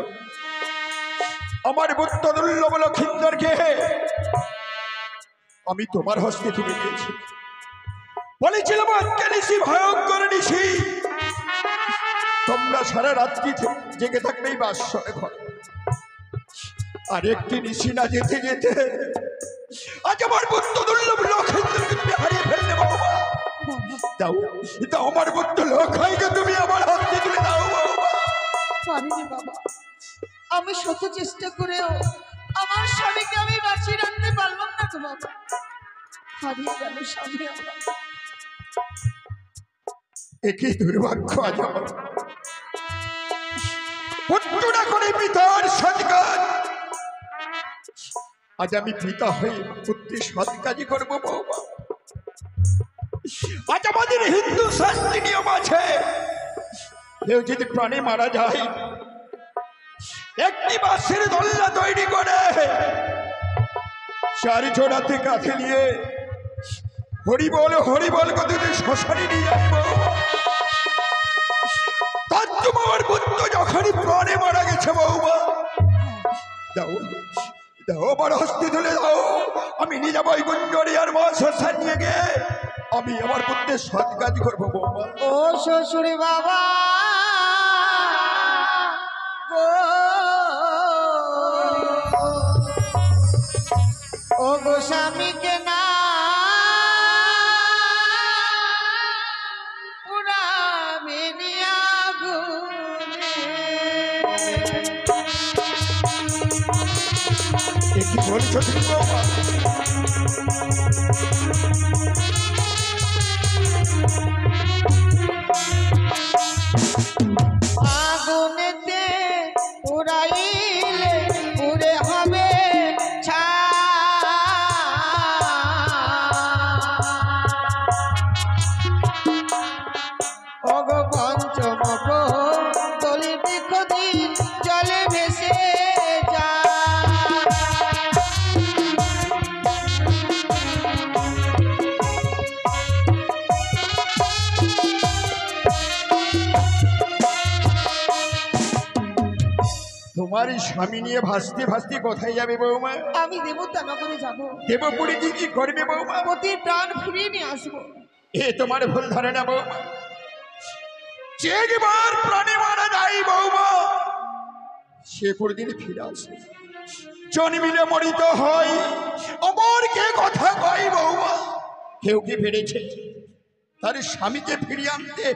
আমার বুদ্ধ দুর্লভ লক্ষিন্দরকে আমি তোমার হস্তে তুলে দিয়েছি। বলেছিলাম আজকে নিশি ভয়ঙ্কর নিশি, তোমরা সারা রাত্রি জেগে থাকবে এই বাসরে ঘরে। আর একটি নিশি না যেতে যেতে আজ আমার বুদ্ধ দুর্লভ লক্ষিন্দরকে তুমি হারিয়ে ফেললে বাবা। দাও দাও আমার বুদ্ধ লক্ষাইকে তুমি আমার হস্তে তুলে দাও বাবা। পারিনি বাবা, আমি শত চেষ্টা করেও আমার স্বামীকে আমি বাঁচিয়ে রাখতে পারলাম না তো বাবা। হারিয়ে গেল স্বামী আমার। একই দুর্ভাগ্য আজ আমার। পুত্রটা করে পিতার সৎকাজ, আজ আমি পিতা হয়ে পুত্রের সৎকাজই করবো বাবা। আজ আমাদের হিন্দু শাস্ত্রী নিয়ম আছে, কেউ যদি প্রাণে মারা যায় একটি বাঁশের দোলনা তৈরি করে চারি জোড়াতে কাঁধে নিয়ে হরিবল হরিবল কথা শ্মশানে নিয়ে আসবো। তার তোমার পুত্র যখনই প্রাণে মারা গেছে বৌমা, দাও দাও আমার হস্তে তুলে দাও। আমি নিয়ে যাবো গুঞ্জরি আর মা শ্মশান নিয়ে গিয়ে আমি আমার পুত্রের সৎ কাজ করবো বৌমা। ও শ্বশুর বাবা গো, ও গো স্বামীকে না পুরাবে নিয়া গুনে। কি বলছো তুমি বৌমা? আগুনেতে পুরাইলে পুরে হবে অগ পঞ্চম তলি দীর্ঘদিন জলে ভেসে যা। তোমার স্বামী নিয়ে ভাসতে ভাসতে কোথায় যাবে বৌমা? আমি দেবতা নগরে যাব, দেবপুরী কি করবে বৌমা? পতির প্রাণ ফিরিয়ে নিয়ে আসবো। এ তোমার ভুল ধারণা বৌমা। যে একবার প্রাণে মারা যায় বৌমা সে কোনদিন ফিরে আসে, জন্মিলে মরিত হয়। অমর কে কথা কয় বৌমা? কেউ কি পেরেছে তার স্বামীকে ফিরিয়ে আনতে?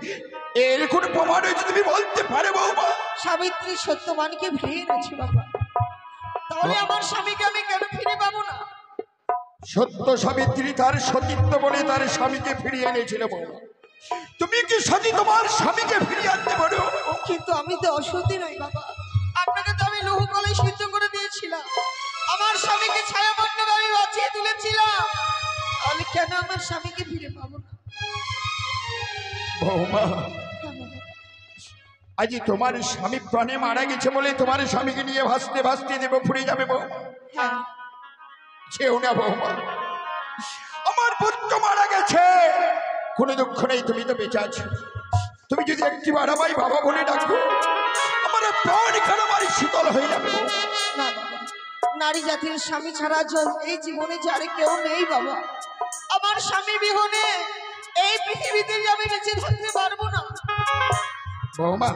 এর কোন প্রমাণ হয়েছে তুমি বলতে পারে বৌমা? সাবিত্রী সত্যবানকে ফিরিয়ে এনেছি বাবা, তাহলে আমার স্বামীকে আমি কেন ফিরে পাবো না? সত্য সাবিত্রী তার সতীত্ব বলে তার স্বামীকে ফিরিয়ে এনেছিল বৌমা। তুমি কি সতী তোমার স্বামীকে ফিরিয়ে আনতে পারো? কিন্তু আমি তো অসতী নই বাবা, আপনাকে তো আমি লৌহ কলে সিদ্ধ করে দিয়েছিলাম। আমার স্বামীকে ছায়াপন্ন আমি বাঁচিয়ে তুলেছিলাম। আমার স্বামীকে ফিরে পাবো না। বৌমা হ্যাঁ বাবা। আজ তোমার স্বামী প্রাণে মারা গেছে বলে তোমার স্বামীকে নিয়ে ভাসতে ভাসতে দেব ফুরে যাবে বৌমা। হ্যাঁ যেও না বৌমা, আমার পুত্র মারা গেছে, কোনো দুঃখ নেই, তুমি তো বেঁচে আছো। তুমি যদি একটিবার আমায় বাবা বলে ডাকো, আমার প্রাণ কেন আমার শীতল হয়ে যাবে বৌমা। না বাবা, নারী জাতির স্বামী ছাড়া এই জীবনে যারে কেউ নেই বাবা। আমার স্বামী বিহনে এই পৃথিবীতে আমি বেঁচে থাকতে পারবো না। বৌমা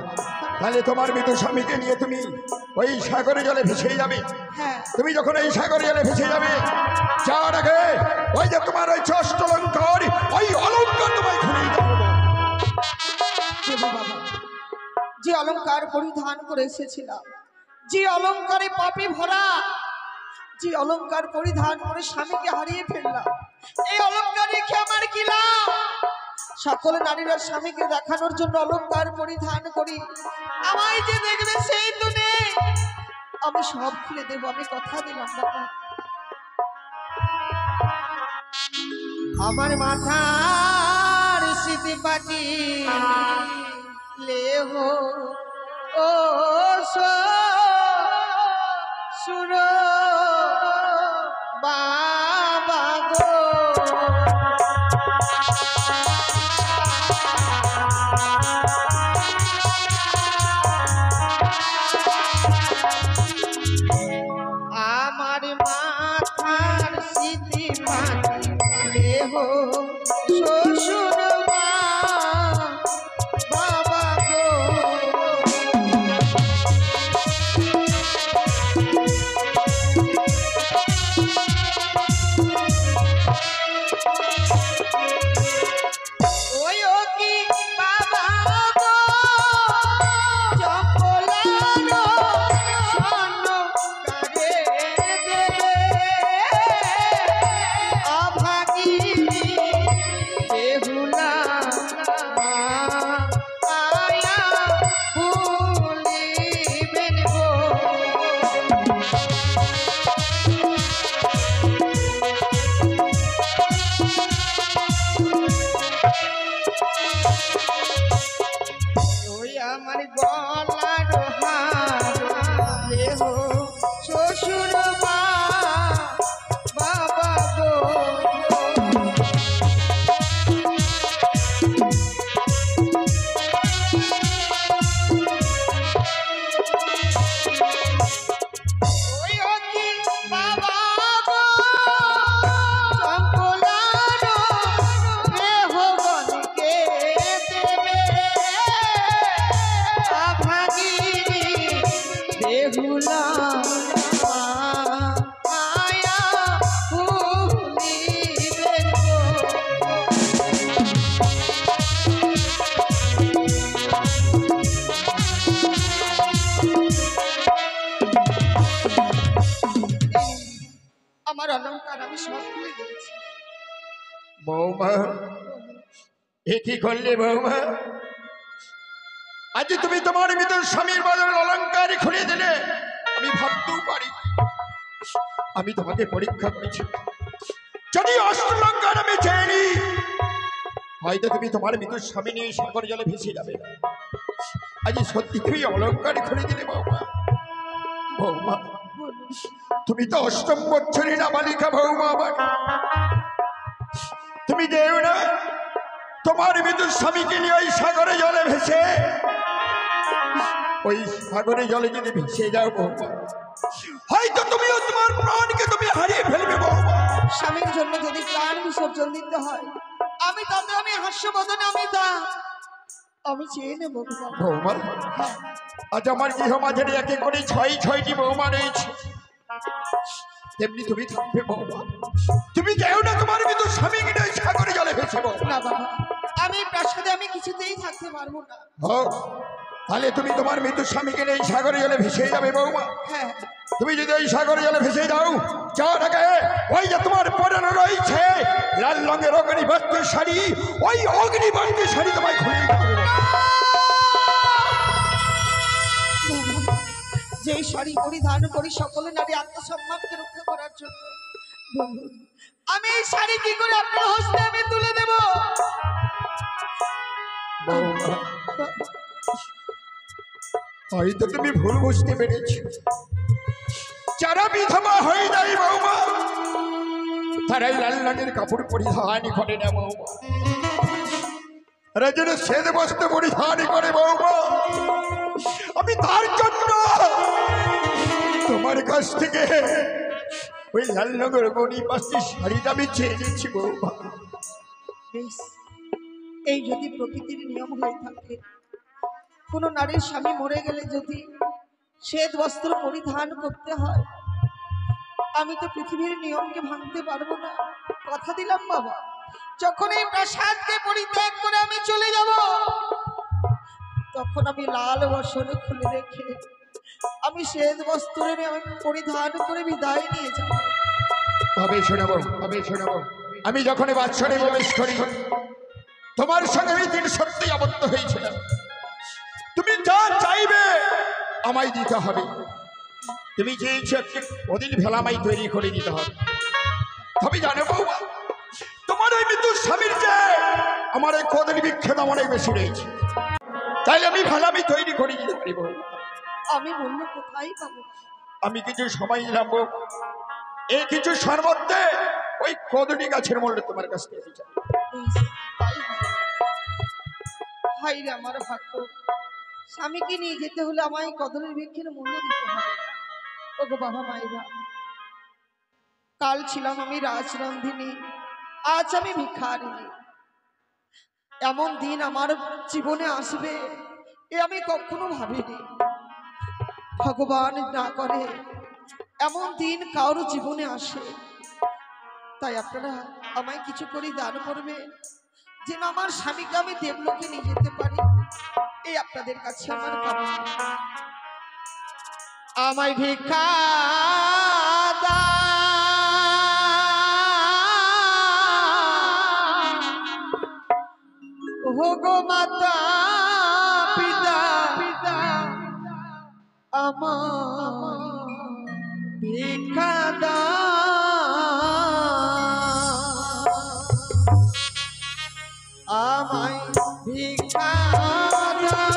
তাহলে তোমার মৃত স্বামীকে নিয়ে তুমি ওই সাগরে জলে ভেসে যাবে। হ্যাঁ তুমি যখন এই সাগরে জলে ভেসে যাবে, যাওয়ার আগে ওই যে তোমার ওই অষ্টলঙ্কার, ওই অলঙ্কার তোমায় খুলে দেবো। দেবো বাবা। যে অলংকার পরিধান করে এসেছিলাম, যে অলংকারে পাপে ভরা, যে অলংকার পরিধান করে স্বামীকে হারিয়ে ফেললাম, এই অলংকার রেখে আমার কি লাভ? সকল নারীরা স্বামীকে দেখানোর জন্য অলংকার পরিধান করি, আমায় যে দেখবে সেই তো নেই। আমি সব খুলে দেবো, আমি কথা দিলাম বাবা। আমার মাথার স্মৃতি পাটি লেহ ও সুর বাবা গো, আমার মাথার স্মৃতি পাটি লেহ শ্বশুর বাবা গো। ওই ও কি বাবা গো, চপলানো স্বর্ণ কারে দেবে, অভাগিনী বেহুলা আয়া ভুলিবেন গো। ওই আমার গলার হার দেহ শ্বশুর বাবা গো। ওই ও কি বাবা গো, চম্পলানো দেহবনকে দেবে, অভাগিনী বেহুলা আয়া ভুলিবেন গো। আমার অলংকার আমি সব ভুলে গেছি। বৌমা এ কি করলে বৌমা? আজ তুমি তোমার মৃত স্বামীর বদলে অলঙ্কার খুলে দিলে। আমি ভাবতেও পারি, আমি তোমাকে পরীক্ষা করেছি, যদি অষ্টলঙ্কার আমি চাইনি, হয়তো তুমি তোমার মৃত স্বামী নিয়ে সাগর জলে ভেসে যাবে। আজ সত্যি তুমি অলঙ্কার খুলে দিলে বৌমা। বৌমা তুমি তো অষ্টম বছরই নাবালিকা বৌমা আমার। তুমি যেও না, তোমার মৃত স্বামীকে নিয়ে ওই সাগরে জলে ভেসে, ওই সাগরে জলে যদি ভেসে যাও বৌমা, হয়তো তুমিও তোমার প্রাণকে তুমি হারিয়ে ফেলবে বৌমা। স্বামীর জন্য যদি প্রাণ বিসর্জন দিতে হয়, আমি তাতে আমি হাস্যবদনে আমি চেয়ে নেব বৌমা। আজ আমার গৃহ মাঝে একে করে ছয়টি বৌমা রয়েছে, তেমনি তুমি থাকবে বৌমা। তুমি যেও না, তোমার মৃত স্বামীকে নিয়ে সাগরে জলে ভেসে বৌমা। না বাবা, আমি প্রাসাদে আমি কিছুতেই থাকতে পারবো না। তাহলে তুমি তোমার মৃত স্বামীকে নিয়ে সাগরে জলে ভেসে যাবে বৌমা। হ্যাঁ তুমি যদি ওই সাগরে জলে ভেসে যাও, যাওয়ার আগে ওই যে তোমার পরানো রয়েছে লাল রঙের অগ্নিবর্তের শাড়ি, ওই অগ্নিবর্তের শাড়ি তোমায় খুলে দিতে হবে। যেই শাড়ি পরিধান করি সকলে নারী আত্মসম্মানকে রক্ষা করার জন্য, আমি এই শাড়ি কি করে আপনার হস্তে আমি তুলে দেব? বৌমা, হয়তো তুমি ভুল বুঝতে পেরেছ। যারা বিধবা হয়ে যায় বৌমা, তারাই লাল রঙের কাপড় পরিধান করে না বৌমা, তারা যেন শ্বেত বস্ত্র পরিধান করে বৌমা। আমি তার জন্য তোমার কাছ থেকে ওই লাল রঙের গনি পাশে শাড়িটা আমি চেয়ে নিচ্ছি বৌমা। বেশ, এই যদি প্রকৃতির নিয়ম হয়ে থাকে, কোনো নারীর স্বামী মরে গেলে যদি শ্বেত বস্ত্র পরিধান করতে হয়, আমি তো পৃথিবীর নিয়মকে ভাঙতে পারবো না। কথা দিলাম বাবা, যখন এই প্রাসাদকে পরিত্যাগ করে আমি চলে যাব, তখন আমি লাল বসন খুলে রেখে আমি শ্বেত বস্ত্রের আমি পরিধান করে বিদায় নিয়ে যাব। তবে শোনাবো, তবে শোনাবো, আমি যখন বাৎসরে প্রবেশ করি, তোমার সঙ্গে আমি দিন সত্যি আবদ্ধ হয়েছিলাম। তুমি যা চাইবে আমায় দিতে হবে। তুমি চেয়েছো ওদিন ভেলামাই তৈরি করে দিতে হবে। তবে জানো বৌমা, তোমার ওই মৃত্যুর স্বামীর যে আমার এই কদলি বিক্ষেপ অনেক বেশি রয়েছে, তাই আমি ভেলামাই তৈরি করে দিতে পারি বৌমা। আমি বলল কোথায় পাবো? আমি কিছু সময় নিলাম বৌমা, এই কিছু সর্বত্রে ওই কদলি গাছের মূল্য তোমার কাছ থেকে চাই। তাই হবে। হাই রে আমার ভাগ্য, স্বামীকে নিয়ে যেতে হলে আমায় কদলের বৃক্ষের মূল্য দিতে হবে। ওগো বাবা মায়েরা, কাল ছিলাম আমি রাজরন্ধিনী, আজ আমি ভিখারিনী। এমন দিন আমার জীবনে আসবে এ আমি কখনো ভাবিনি। ভগবান না করে এমন দিন কারো জীবনে আসে। তাই আপনারা আমায় কিছু করে দান করবে, যেন আমার স্বামীকে আমি দেবলোকে নিয়ে যেতে পারি। এই আপনাদের কাছে আমার কামনা। আমায় ভিক্ষা দাও, গো মাতা পিতা, আমার ভিক্ষা দাও, আমায় ভিক্ষা দাও।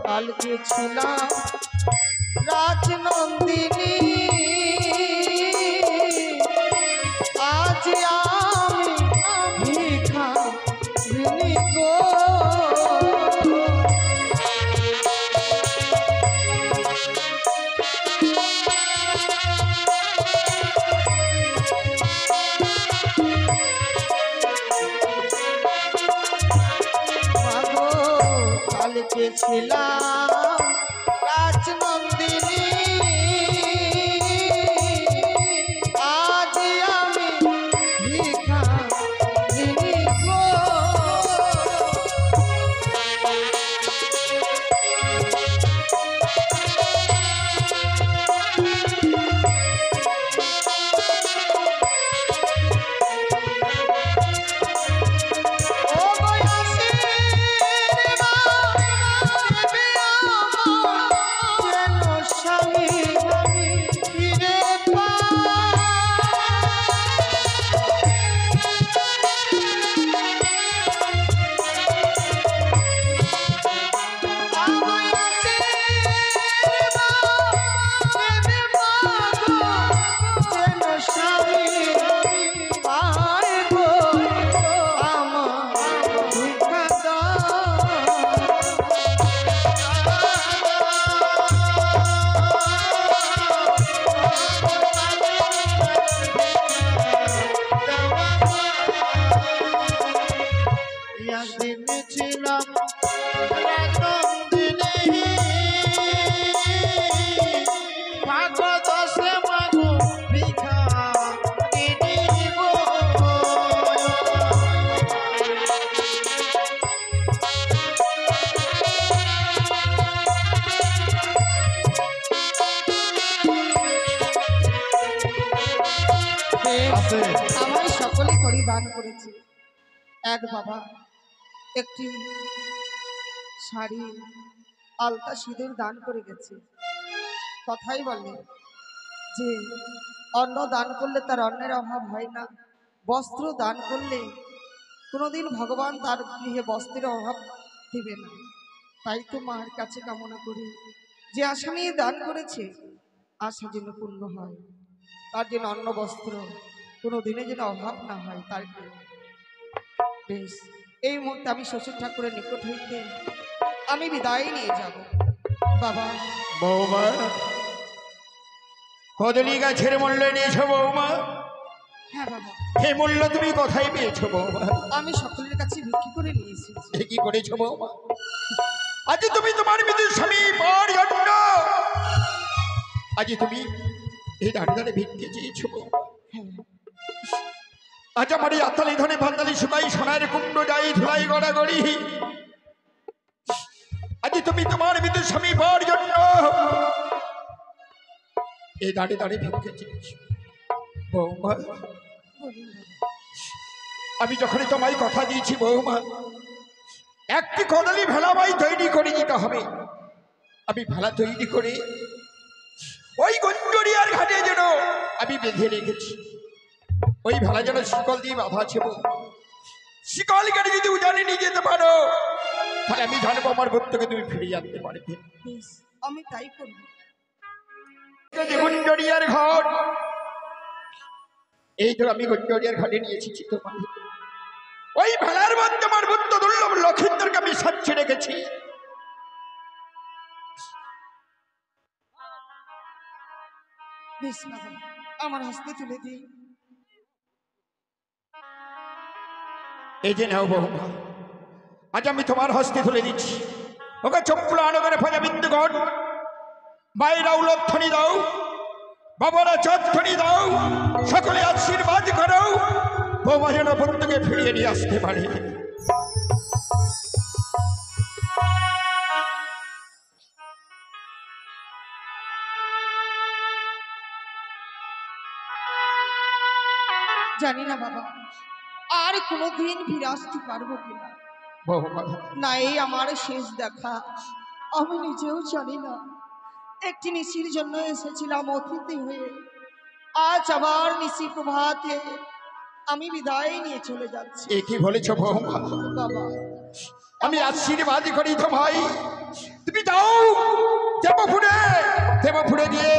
কালকে ছিলাম রাজনন্দিনী, আজ আমি ভিখারিনী গো। কালকে ছিলাম রাজনন্দিনী, আজ আমি ভিখারিনী গো। ও গো আসির মা, দেবে আছে। আমায় সকলে করি দান করেছে। এক বাবা একটি শাড়ি আলতা সিঁদুর দান করে গেছে। কথাই বলে যে অন্ন দান করলে তার অন্নের অভাব হয় না, বস্ত্র দান করলে কোনোদিন ভগবান তার গৃহে বস্ত্রের অভাব দিবে না। তাই তো মার কাছে কামনা করি যে আশা নিয়ে দান করেছে আশা যেন পূর্ণ হয়, তার যেন অন্ন বস্ত্র কোনো দিনে যেন অভাব না হয়। তার বেশ এই মুহূর্তে আমি শ্বশুর ঠাকুরের নিকট হইতে আমি বিদায় নিয়ে যাব। বাবা বৌমা, কদলি গাছের মূল্য নিয়েছো বৌমা? হ্যাঁ বাবা, এই মূল্য তুমি কোথায় পেয়েছো বৌমা? আমি সকলের কাছে বিক্রি করে নিয়ে এসেছি। এ কি করেছো বৌমা? আজ তুমি তোমার মৃত্যুর স্বামী পাওয়ার জন্য আজ তুমি এই দাঁড়ে দাঁড়ে ভিক্ষে চেয়েছো বৌমা। হ্যাঁ আজ আমার এই আতালি ধনে ভান্তালি শুকাই সোনার কুণ্ড যাই ধুলাই গড়াগড়ি, আজ তুমি তোমার মৃত্যুর স্বামী পাওয়ার জন্য এই দাঁড়ে দাঁড়ে ভিক্ষে চেয়েছো বৌমা। বলুন বাবা। আমি যখনই তোমায় কথা দিয়েছি বৌমা, একটি কদলি ভেলামাই তৈরি করে দিতে হবে। আমি ভেলা তৈরি করে ওই গঞ্জরিয়ার ঘাটে যেন আমি বেঁধে রেখেছি। ওই ভেলা যেন শিকল দিয়ে বাঁধা আছে বৌমা। শিকল কেটে যদি উজানে নিয়ে যেতে পারো তাহলে আমি জানবো আমার ভক্তকে তুমি ফিরিয়ে আনতে পারবে। বেশ আমি তাই করব। গঞ্জরিয়ার ঘাট, এই তো আমি গঞ্জরিয়ার ঘাটে নিয়ে এসেছি তোমার। ওই ভেলার মধ্যে আমার বুদ্ধ দুর্লভ লক্ষিন্দরকে আমি সাজিয়ে রেখেছি। বেশ বাবা, আমার হস্তে তুলে দিই। এই যে নাও বৌমা, আজ আমি তোমার হস্তে তুলে দিচ্ছি। ওকে চম্পলানগরে ফজাবিন্দুগণ মায়েরা উলধ্বনি দাও, বাবারা চাঁদধ্বনি দাও, সকলে আশীর্বাদ করো বৌমা যেন বন্ধুকে ফিরিয়ে নিয়ে আসতে পারে। জানি না বাবা আর কোনোদিন ফিরে আসতে পারবো কিনা। বৌমা না এই আমার শেষ দেখা, আমি নিজেও জানি না। একটি নিশির জন্য এসেছিলাম অতিথি হয়ে, আজ আবার নিশি প্রভাতে আমি বিদায় নিয়ে চলে যাচ্ছি। এ কি বলেছ বৌমা? বাবা আমি আশীর্বাদ করি তো ভাই, তুমি যাও দেবপুরে, দেবপুরে গিয়ে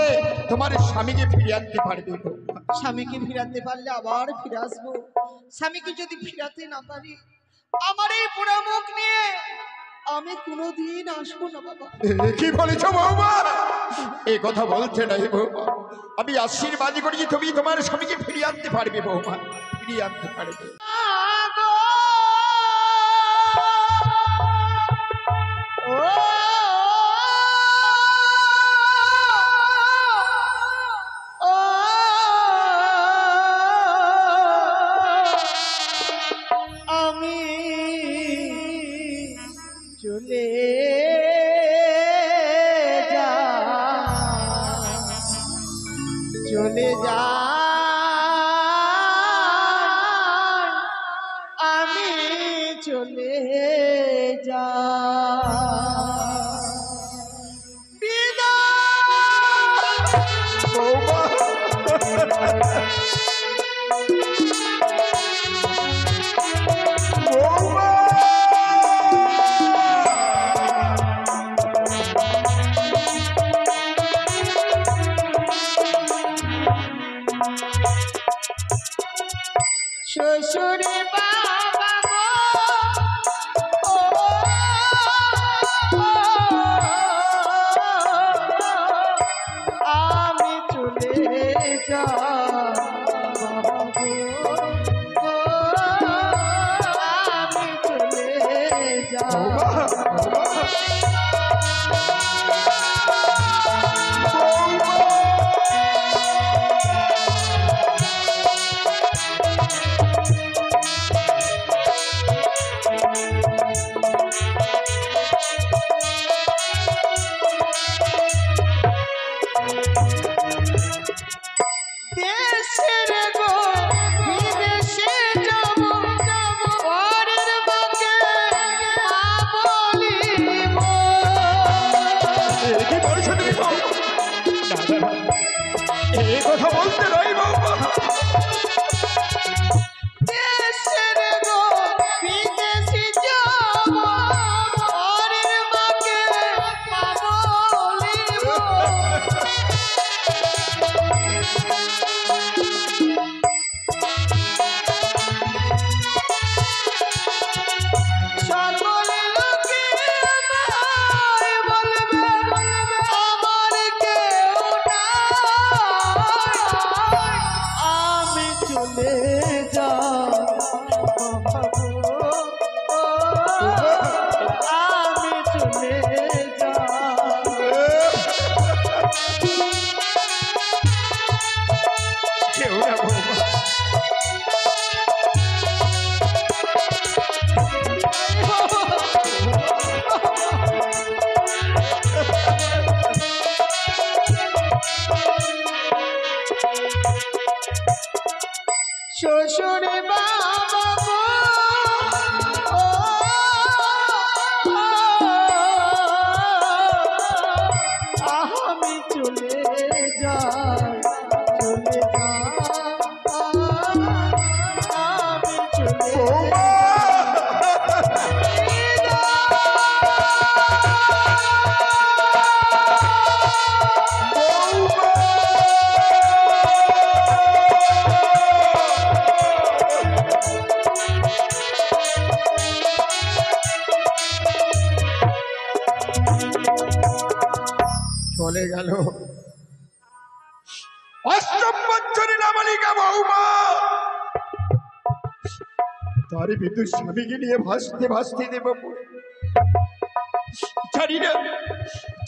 তোমার স্বামীকে ফিরিয়ে আনতে পারবে। স্বামীকে ফিরাতে পারলে আবার ফিরে আসবো। স্বামীকে যদি ফিরাতে না পারি আমার এই পোড়া মুখ নিয়ে আমি কোনোদিন আসবো না বাবা। কি বলেছ বৌমা? এই কথা বলছে না বৌমা। আমি আশীর্বাদ করি যে তুমি তোমার স্বামীকে ফিরিয়ে আনতে পারবে বৌমা, ফিরিয়ে আনতে পারবে। আমি চলে যা চলে যা আমি চলে যা বৌমা বৌমা শ্বশুরে বাবা গো, আমি চলে যাব গো, আমি চলে যাব। এই কথা বলতে নয় বৌমা, দেশের গো বিদেশি যাব ঘরের মাকে বলিব সকলে লোকে আমায় বলবে আমার কেউ নাই আমি চলে যাই আমি চলে যাই কেউ না বৌমা, শ্বশুর বাবা গো, ও, আমি চলে যাই চলে যাই আমি চলে বৌমা। চলে গেল অষ্টম বছরে নাবালিকা বৌমা, তার বিদ্যুৎ স্বামীকে নিয়ে ভাসতে ভাসতে দেব পড়ে।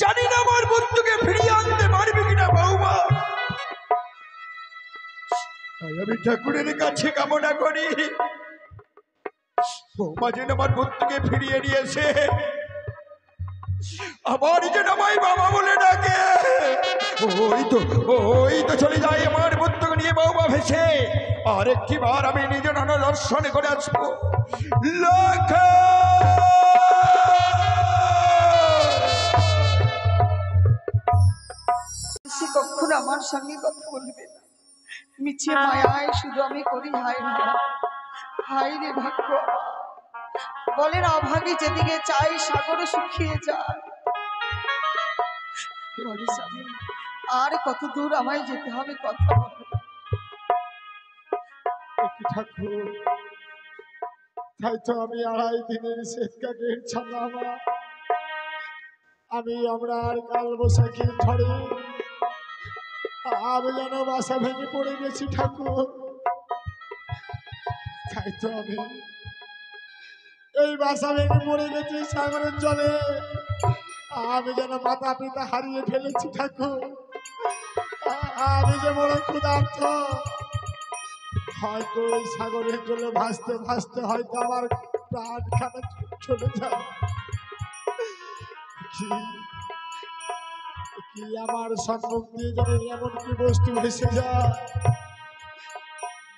জানি না আমার বন্ধুকে ফিরিয়ে আনতে পারবে কিনা বৌমা। তাই আমি ঠাকুরের কাছে কামনা করি বৌমা যেন আমার বন্ধুকে ফিরিয়ে নিয়েছে, আমার যেন আমায় বাবা বলে ডাকে। ওই তো চলে যায় আমার বন্ধুকে নিয়ে বৌমা ভেসে। আর একটি বার আমি নিজের দর্শন করে আসবো। সে কখনো আমার সঙ্গে কথা বলবে না, মিছে মায়ায় শুধু আমি করি হায় রে হায় রে ভাগ্য। বলেন অভাগে যেদিকে চাই সাগর শুকিয়ে যায়। বলে স্বামী আর কত দূর আমায় যেতে হবে, কথা বলো। ঠাকুর, তাই তো আমি 2.5 দিনের শ্বেতকাকের ছানা আমার, আমরা আর কাল বৈশাখীর ঝড়ে আমি যেন বাসা ভেঙে পড়ে গেছি ঠাকুর। তাই তো আমি এই বাসা ভেঙে পড়ে গেছি সাগরের জলে। আমি যেন মাতা পিতা হারিয়ে ফেলেছি ঠাকুর। আমি যে বড় ক্ষুধার্ত, হয়তো ওই সাগরের জলে ভাসতে ভাসতে হয়তো আমার প্রাণখানা চলে যায়। কি আমার সম্মুখ দিয়ে যেন এমন কি বস্তু ভেসে যায়।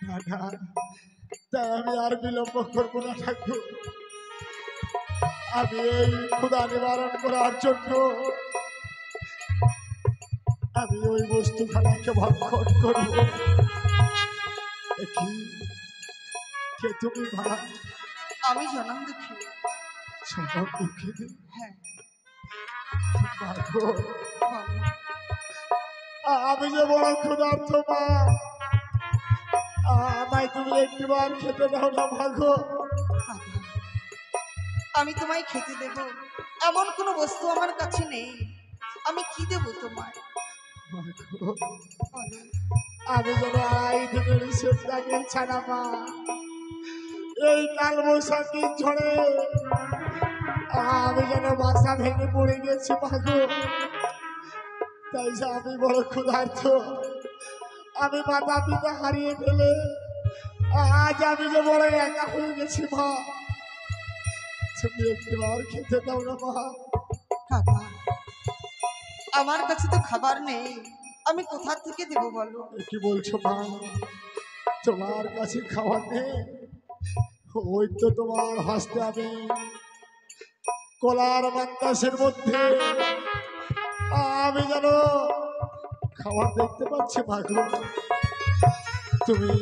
না না, তাই আমি আর বিলম্ব করবো না ঠাকুর। আমি এই ক্ষুধা নিবারণ করার জন্য আমি ওই বস্তুখানাকে ভক্ষণ করব। কে তুমি মা? আমি জনম দুঃখী। সব দুঃখিনী? হ্যাঁ ভাগো, বলো। আমি যে বড় ক্ষুধার্ত মা, আমায় তুমি একটিবার খেতে দাও না ভাগো। আমি তোমায় খেতে দেব এমন কোনো বস্তু আমার কাছে নেই, আমি কি দেব তোমায়? ভাগো, বলো। আমি যেন 2.5 দিনের শ্বেতকাকের ছানা মা, এই কাল বৈশাখীর ঝড়ে আমি যেন বাসা ভেঙে পড়ে গেছি ভাগো। তাই যে আমি বড় ক্ষুধার্ত, আমি মাতা পিতা হারিয়ে ফেলে আজ আমি যে বড় একা হয়ে গেছি মা। তুমি একটিবার খেতে দাও না মা। কাকা, আমার কাছে তো খাবার নেই, আমি কোথা থেকে দেব বলো? কি বলছো মা? তোমার কাছে খাবার নেই? ওই তো তোমার হস্তে আমি কলার বাতাসের মধ্যে আমি যেন খাবার দেখতে পাচ্ছি মা গো, তুমি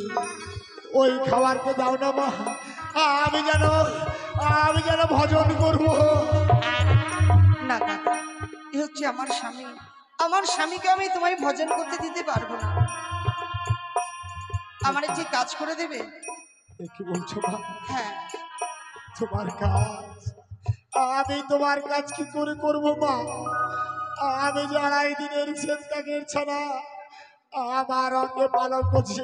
ওই খাবারকে দাও না মা, আমি যেন ভজন করব। না কাকা, এ হচ্ছে আমার স্বামী, আমার স্বামীকে আমি তোমায় ভজন করতে দিতে পারবো না। আমার যে কাজ করে দেবে। এ কি বলছো মা? হ্যাঁ, তোমার কাজ? আমি তোমার কাজ কি করে করব মা? আমি যে 2.5 দিনের শেষকাকের ছাড়া আমার অঙ্গে পালক করছি,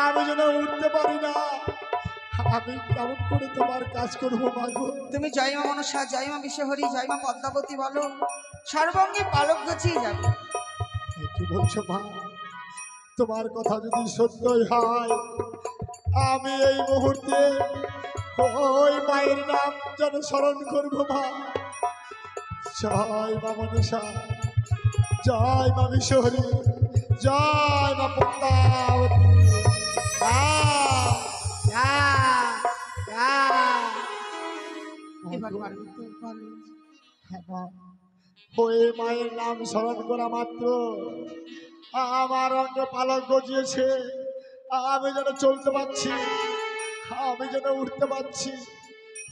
আমি যেন উঠতে পারি না, আমি কেমন করে তোমার কাজ করব মা গো? তুমি জয়মা মনসা, জয়মা বিশ্বহরি, জয়মা পদ্মাবতী বলো, সর্বঙ্গে পালক গছিয়ে যাবে। এ কি বলছো মা? তোমার কথা যদি সত্যই হয়, আমি এই মুহূর্তে ওই মায়ের নাম যেন স্মরণ করবো মা। জয় মা মনসা, জয় মা বিশ্বহরি, জয় মা পদ্মাবতী। এবার পারবে তো, বলো। হ্যাঁ মা, ওই মায়ের নাম স্মরণ করা মাত্র আমার অঙ্গে পালক গজিয়েছে, আমি যেন চলতে পারছি, আমি যেন উঠতে পারছি।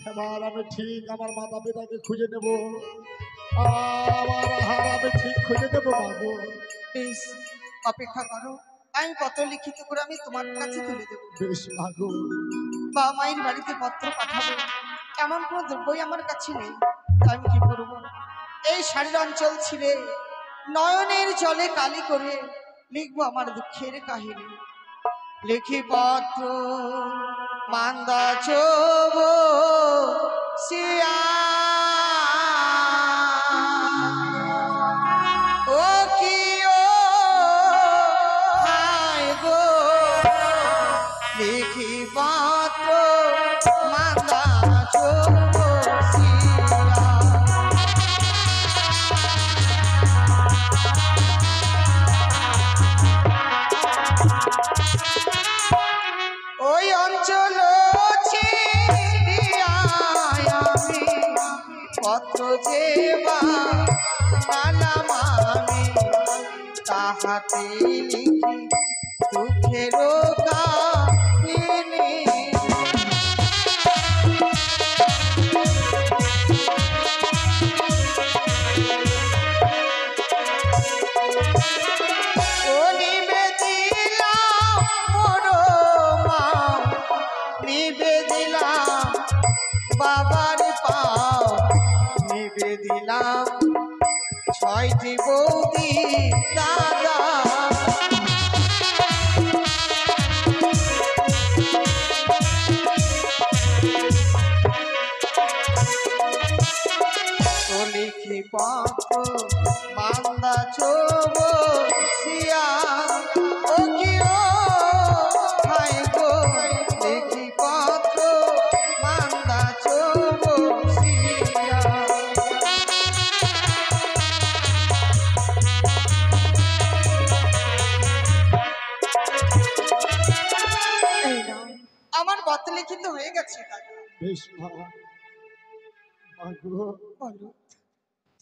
এবার আমি ঠিক আমার মাতা পিতাকে খুঁজে নেব, আমার আহার আমি ঠিক খুঁজে দেবো বাবু। বেশ, অপেক্ষা করো, আমি পত্র লিখিত করে আমি তোমার কাছে তুলে দেবো। বেশ বাবু। বাবা মায়ের বাড়িতে পত্র পাঠাবো, এমন কোনো দ্রব্যই আমার কাছে নেই, আমি কি করবো? এই শাড়ির অঞ্চল ছিঁড়ে নয়নের জলে কালি করে লিখবো আমার দুঃখের কাহিনী। লিখি পত্র মান্দা চোব সিয়া, ও কি ও হায় গো, লিখি পত্র মান্দা চোব সিয়া। ওই অঞ্চল ছিড়িয়া আমি পত্র যেবা পালাম আমি, তাহাতে লিখি দুঃখের কাহিনী। ও নিবেদিলাম মোর মা, নিবেদিলাম বাবার পাও, নিবেদিলাম 6টি বৌদি দাদা। ও লিখি পত্র মান্দা চোব সিয়া, ও কি ও হায় গো, লিখি পত্র মান্দা চোব সিয়া। এই নাও, আমার পত্র লিখিত হয়ে গেছে দাদা। বেশ মা। মা গো, বলো।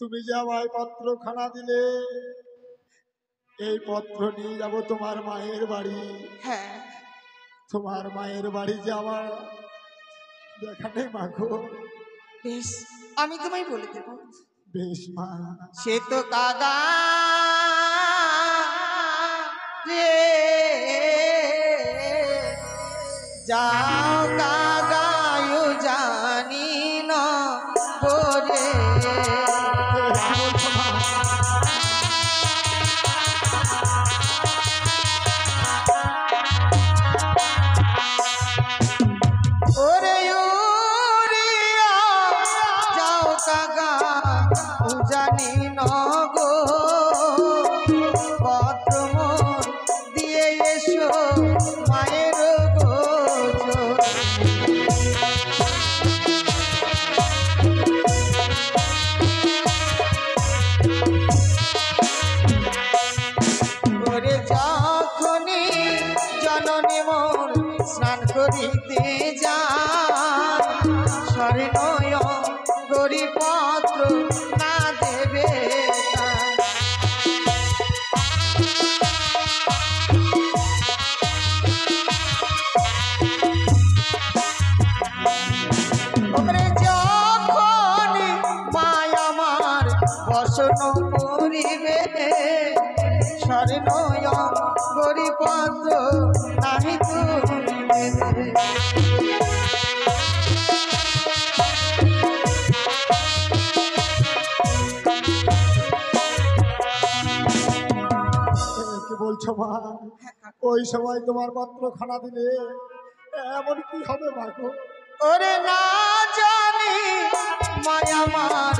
তুমি যে আমায় পত্রখানা দিলে, এই পত্র নিয়ে যাব তোমার মায়ের বাড়ি। হ্যাঁ, তোমার মায়ের বাড়ি যে আমার দেখা নেই মা গো। বেশ, আমি তোমায় বলে দেব। বেশ মা। সে তো কাদা রে, যাও কাগায়ু জানি না বলে। ওরে উড়িয়া যাও কাগা জানি নগো, পত্র মোর দিয়ে এসো মায়ের গোচর। ওরে যখনই জননী মোর স্নান করিতে যায়, স্বর্ণয় গরি পত্র না দেবে তাই। করি পত্র নাহি তুমি দেবে। কি বলছো মা? ওই সময় তোমার পত্র খানা দিলে এমন কি হবে মা গো? ওরে না জানি মায়ামার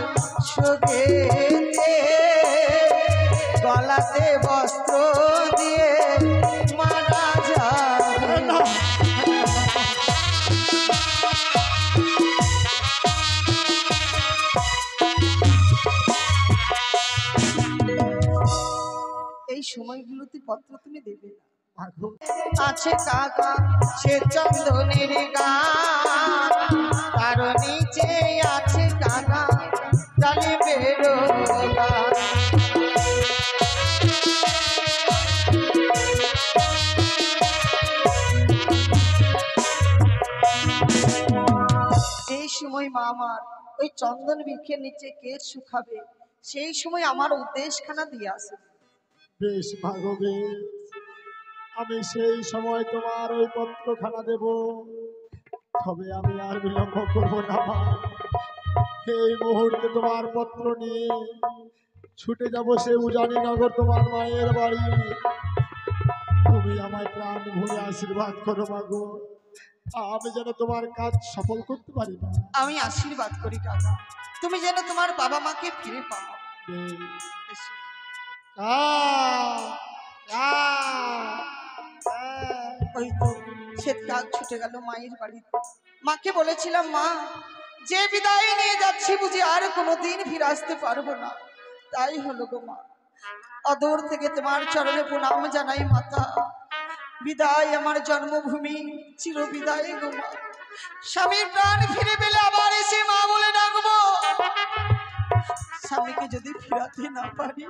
সুখে গলাতে বস্ত্র দিয়ে মারা যাবে। এই সময়গুলোতে পত্র তুমি দেবে না। মা গো, আছে কাকা সে চন্দনের গান, তার নিচে আছে কাকা ডালে বেরো গান। যেই সময় মা আমার ওই চন্দন বৃক্ষের নিচে কেশ শুকাবে, সেই সময় আমার উদ্দেশখানা দিয়ে আসবে। বেশ মা গো বেশ, আমি সেই সময় তোমার ওই পত্রখানা দেব। তবে আমি আর বিলম্ব করবো না মা। এই মুহূর্তে তোমার পত্র নিয়ে ছুটে যাব সে উজানিনগর তোমার মায়ের বাড়ি। তুমি আমায় প্রাণ ভরে আশীর্বাদ করো মা গো, আমি যেন তোমার কাজ সফল করতে পারি না। আমি আশীর্বাদ করি কাকা, তুমি যেন তোমার বাবা মাকে ফিরে পাও। এসো। ওই তো শ্বেত কাক ছুটে গেল মায়ের বাড়িতে। মাকে বলেছিলাম, মা যে বিদায় নিয়ে যাচ্ছি বুঝি আর কোনোদিন ফিরে আসতে পারবো না। তাই হলো গো মা, অদূর থেকে তোমার চরণে প্রণাম জানাই মাতা। বিদায় আমার জন্মভূমি, চির বিদায় গো মা। স্বামীর প্রাণ ফিরে পেলে আবার এসে মা বলে ডাকবো। স্বামীকে যদি ফিরাতে না পারি,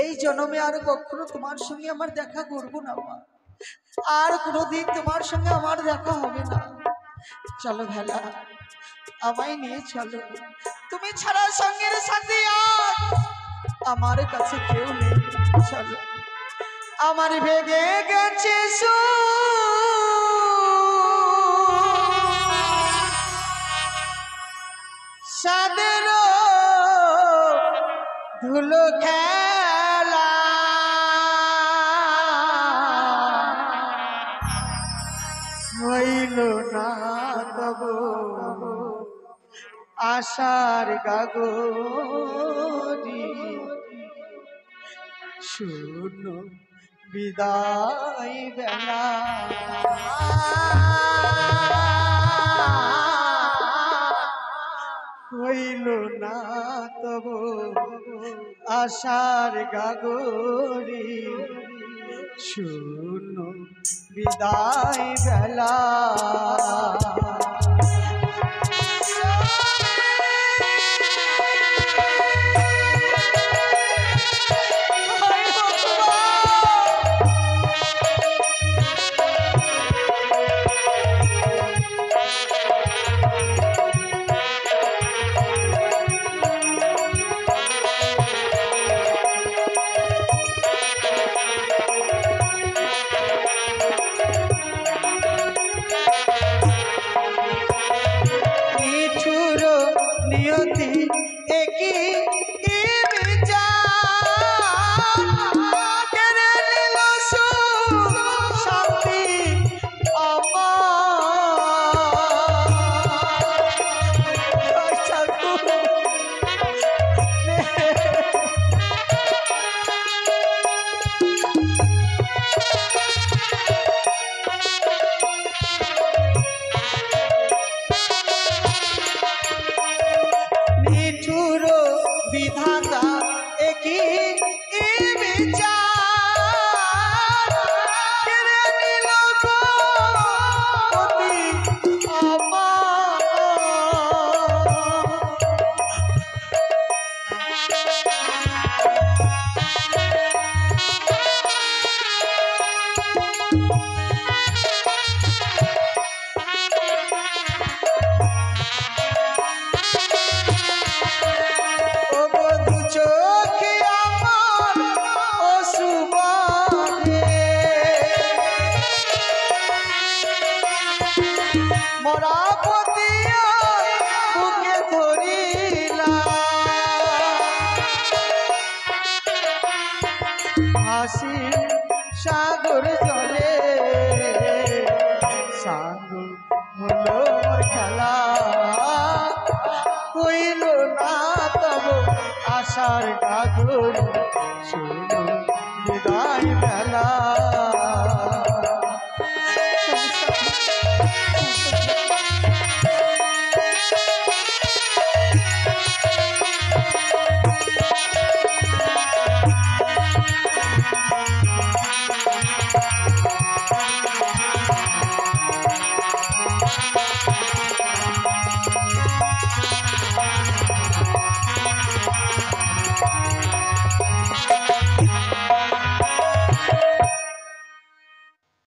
এই জন্মে আর কখনো তোমার সঙ্গে আমার দেখা করবো না মা। আর কোনোদিন তোমার সঙ্গে আমার দেখা হবে না। চলো ভেলা, আমায় নিয়ে চলো। তুমি ছাড়া সঙ্গের সাথে আর আমার কাছে কেউ নেই। চলো, আমার ভেগে গেছে সাদের ধুলো খেলা, হইল না তব আশার গাগরি, শূন্য বিদায় বেলা। হইল না তব আশার গাগরি, শূন্য বিদায় বেলা। মরা পতিয়া বুকে ধরিলাম হাসি সাগর জলে সাধু হলো মোর খেলা হইল না তব আশার গাগর শুনো বিদায় বেলা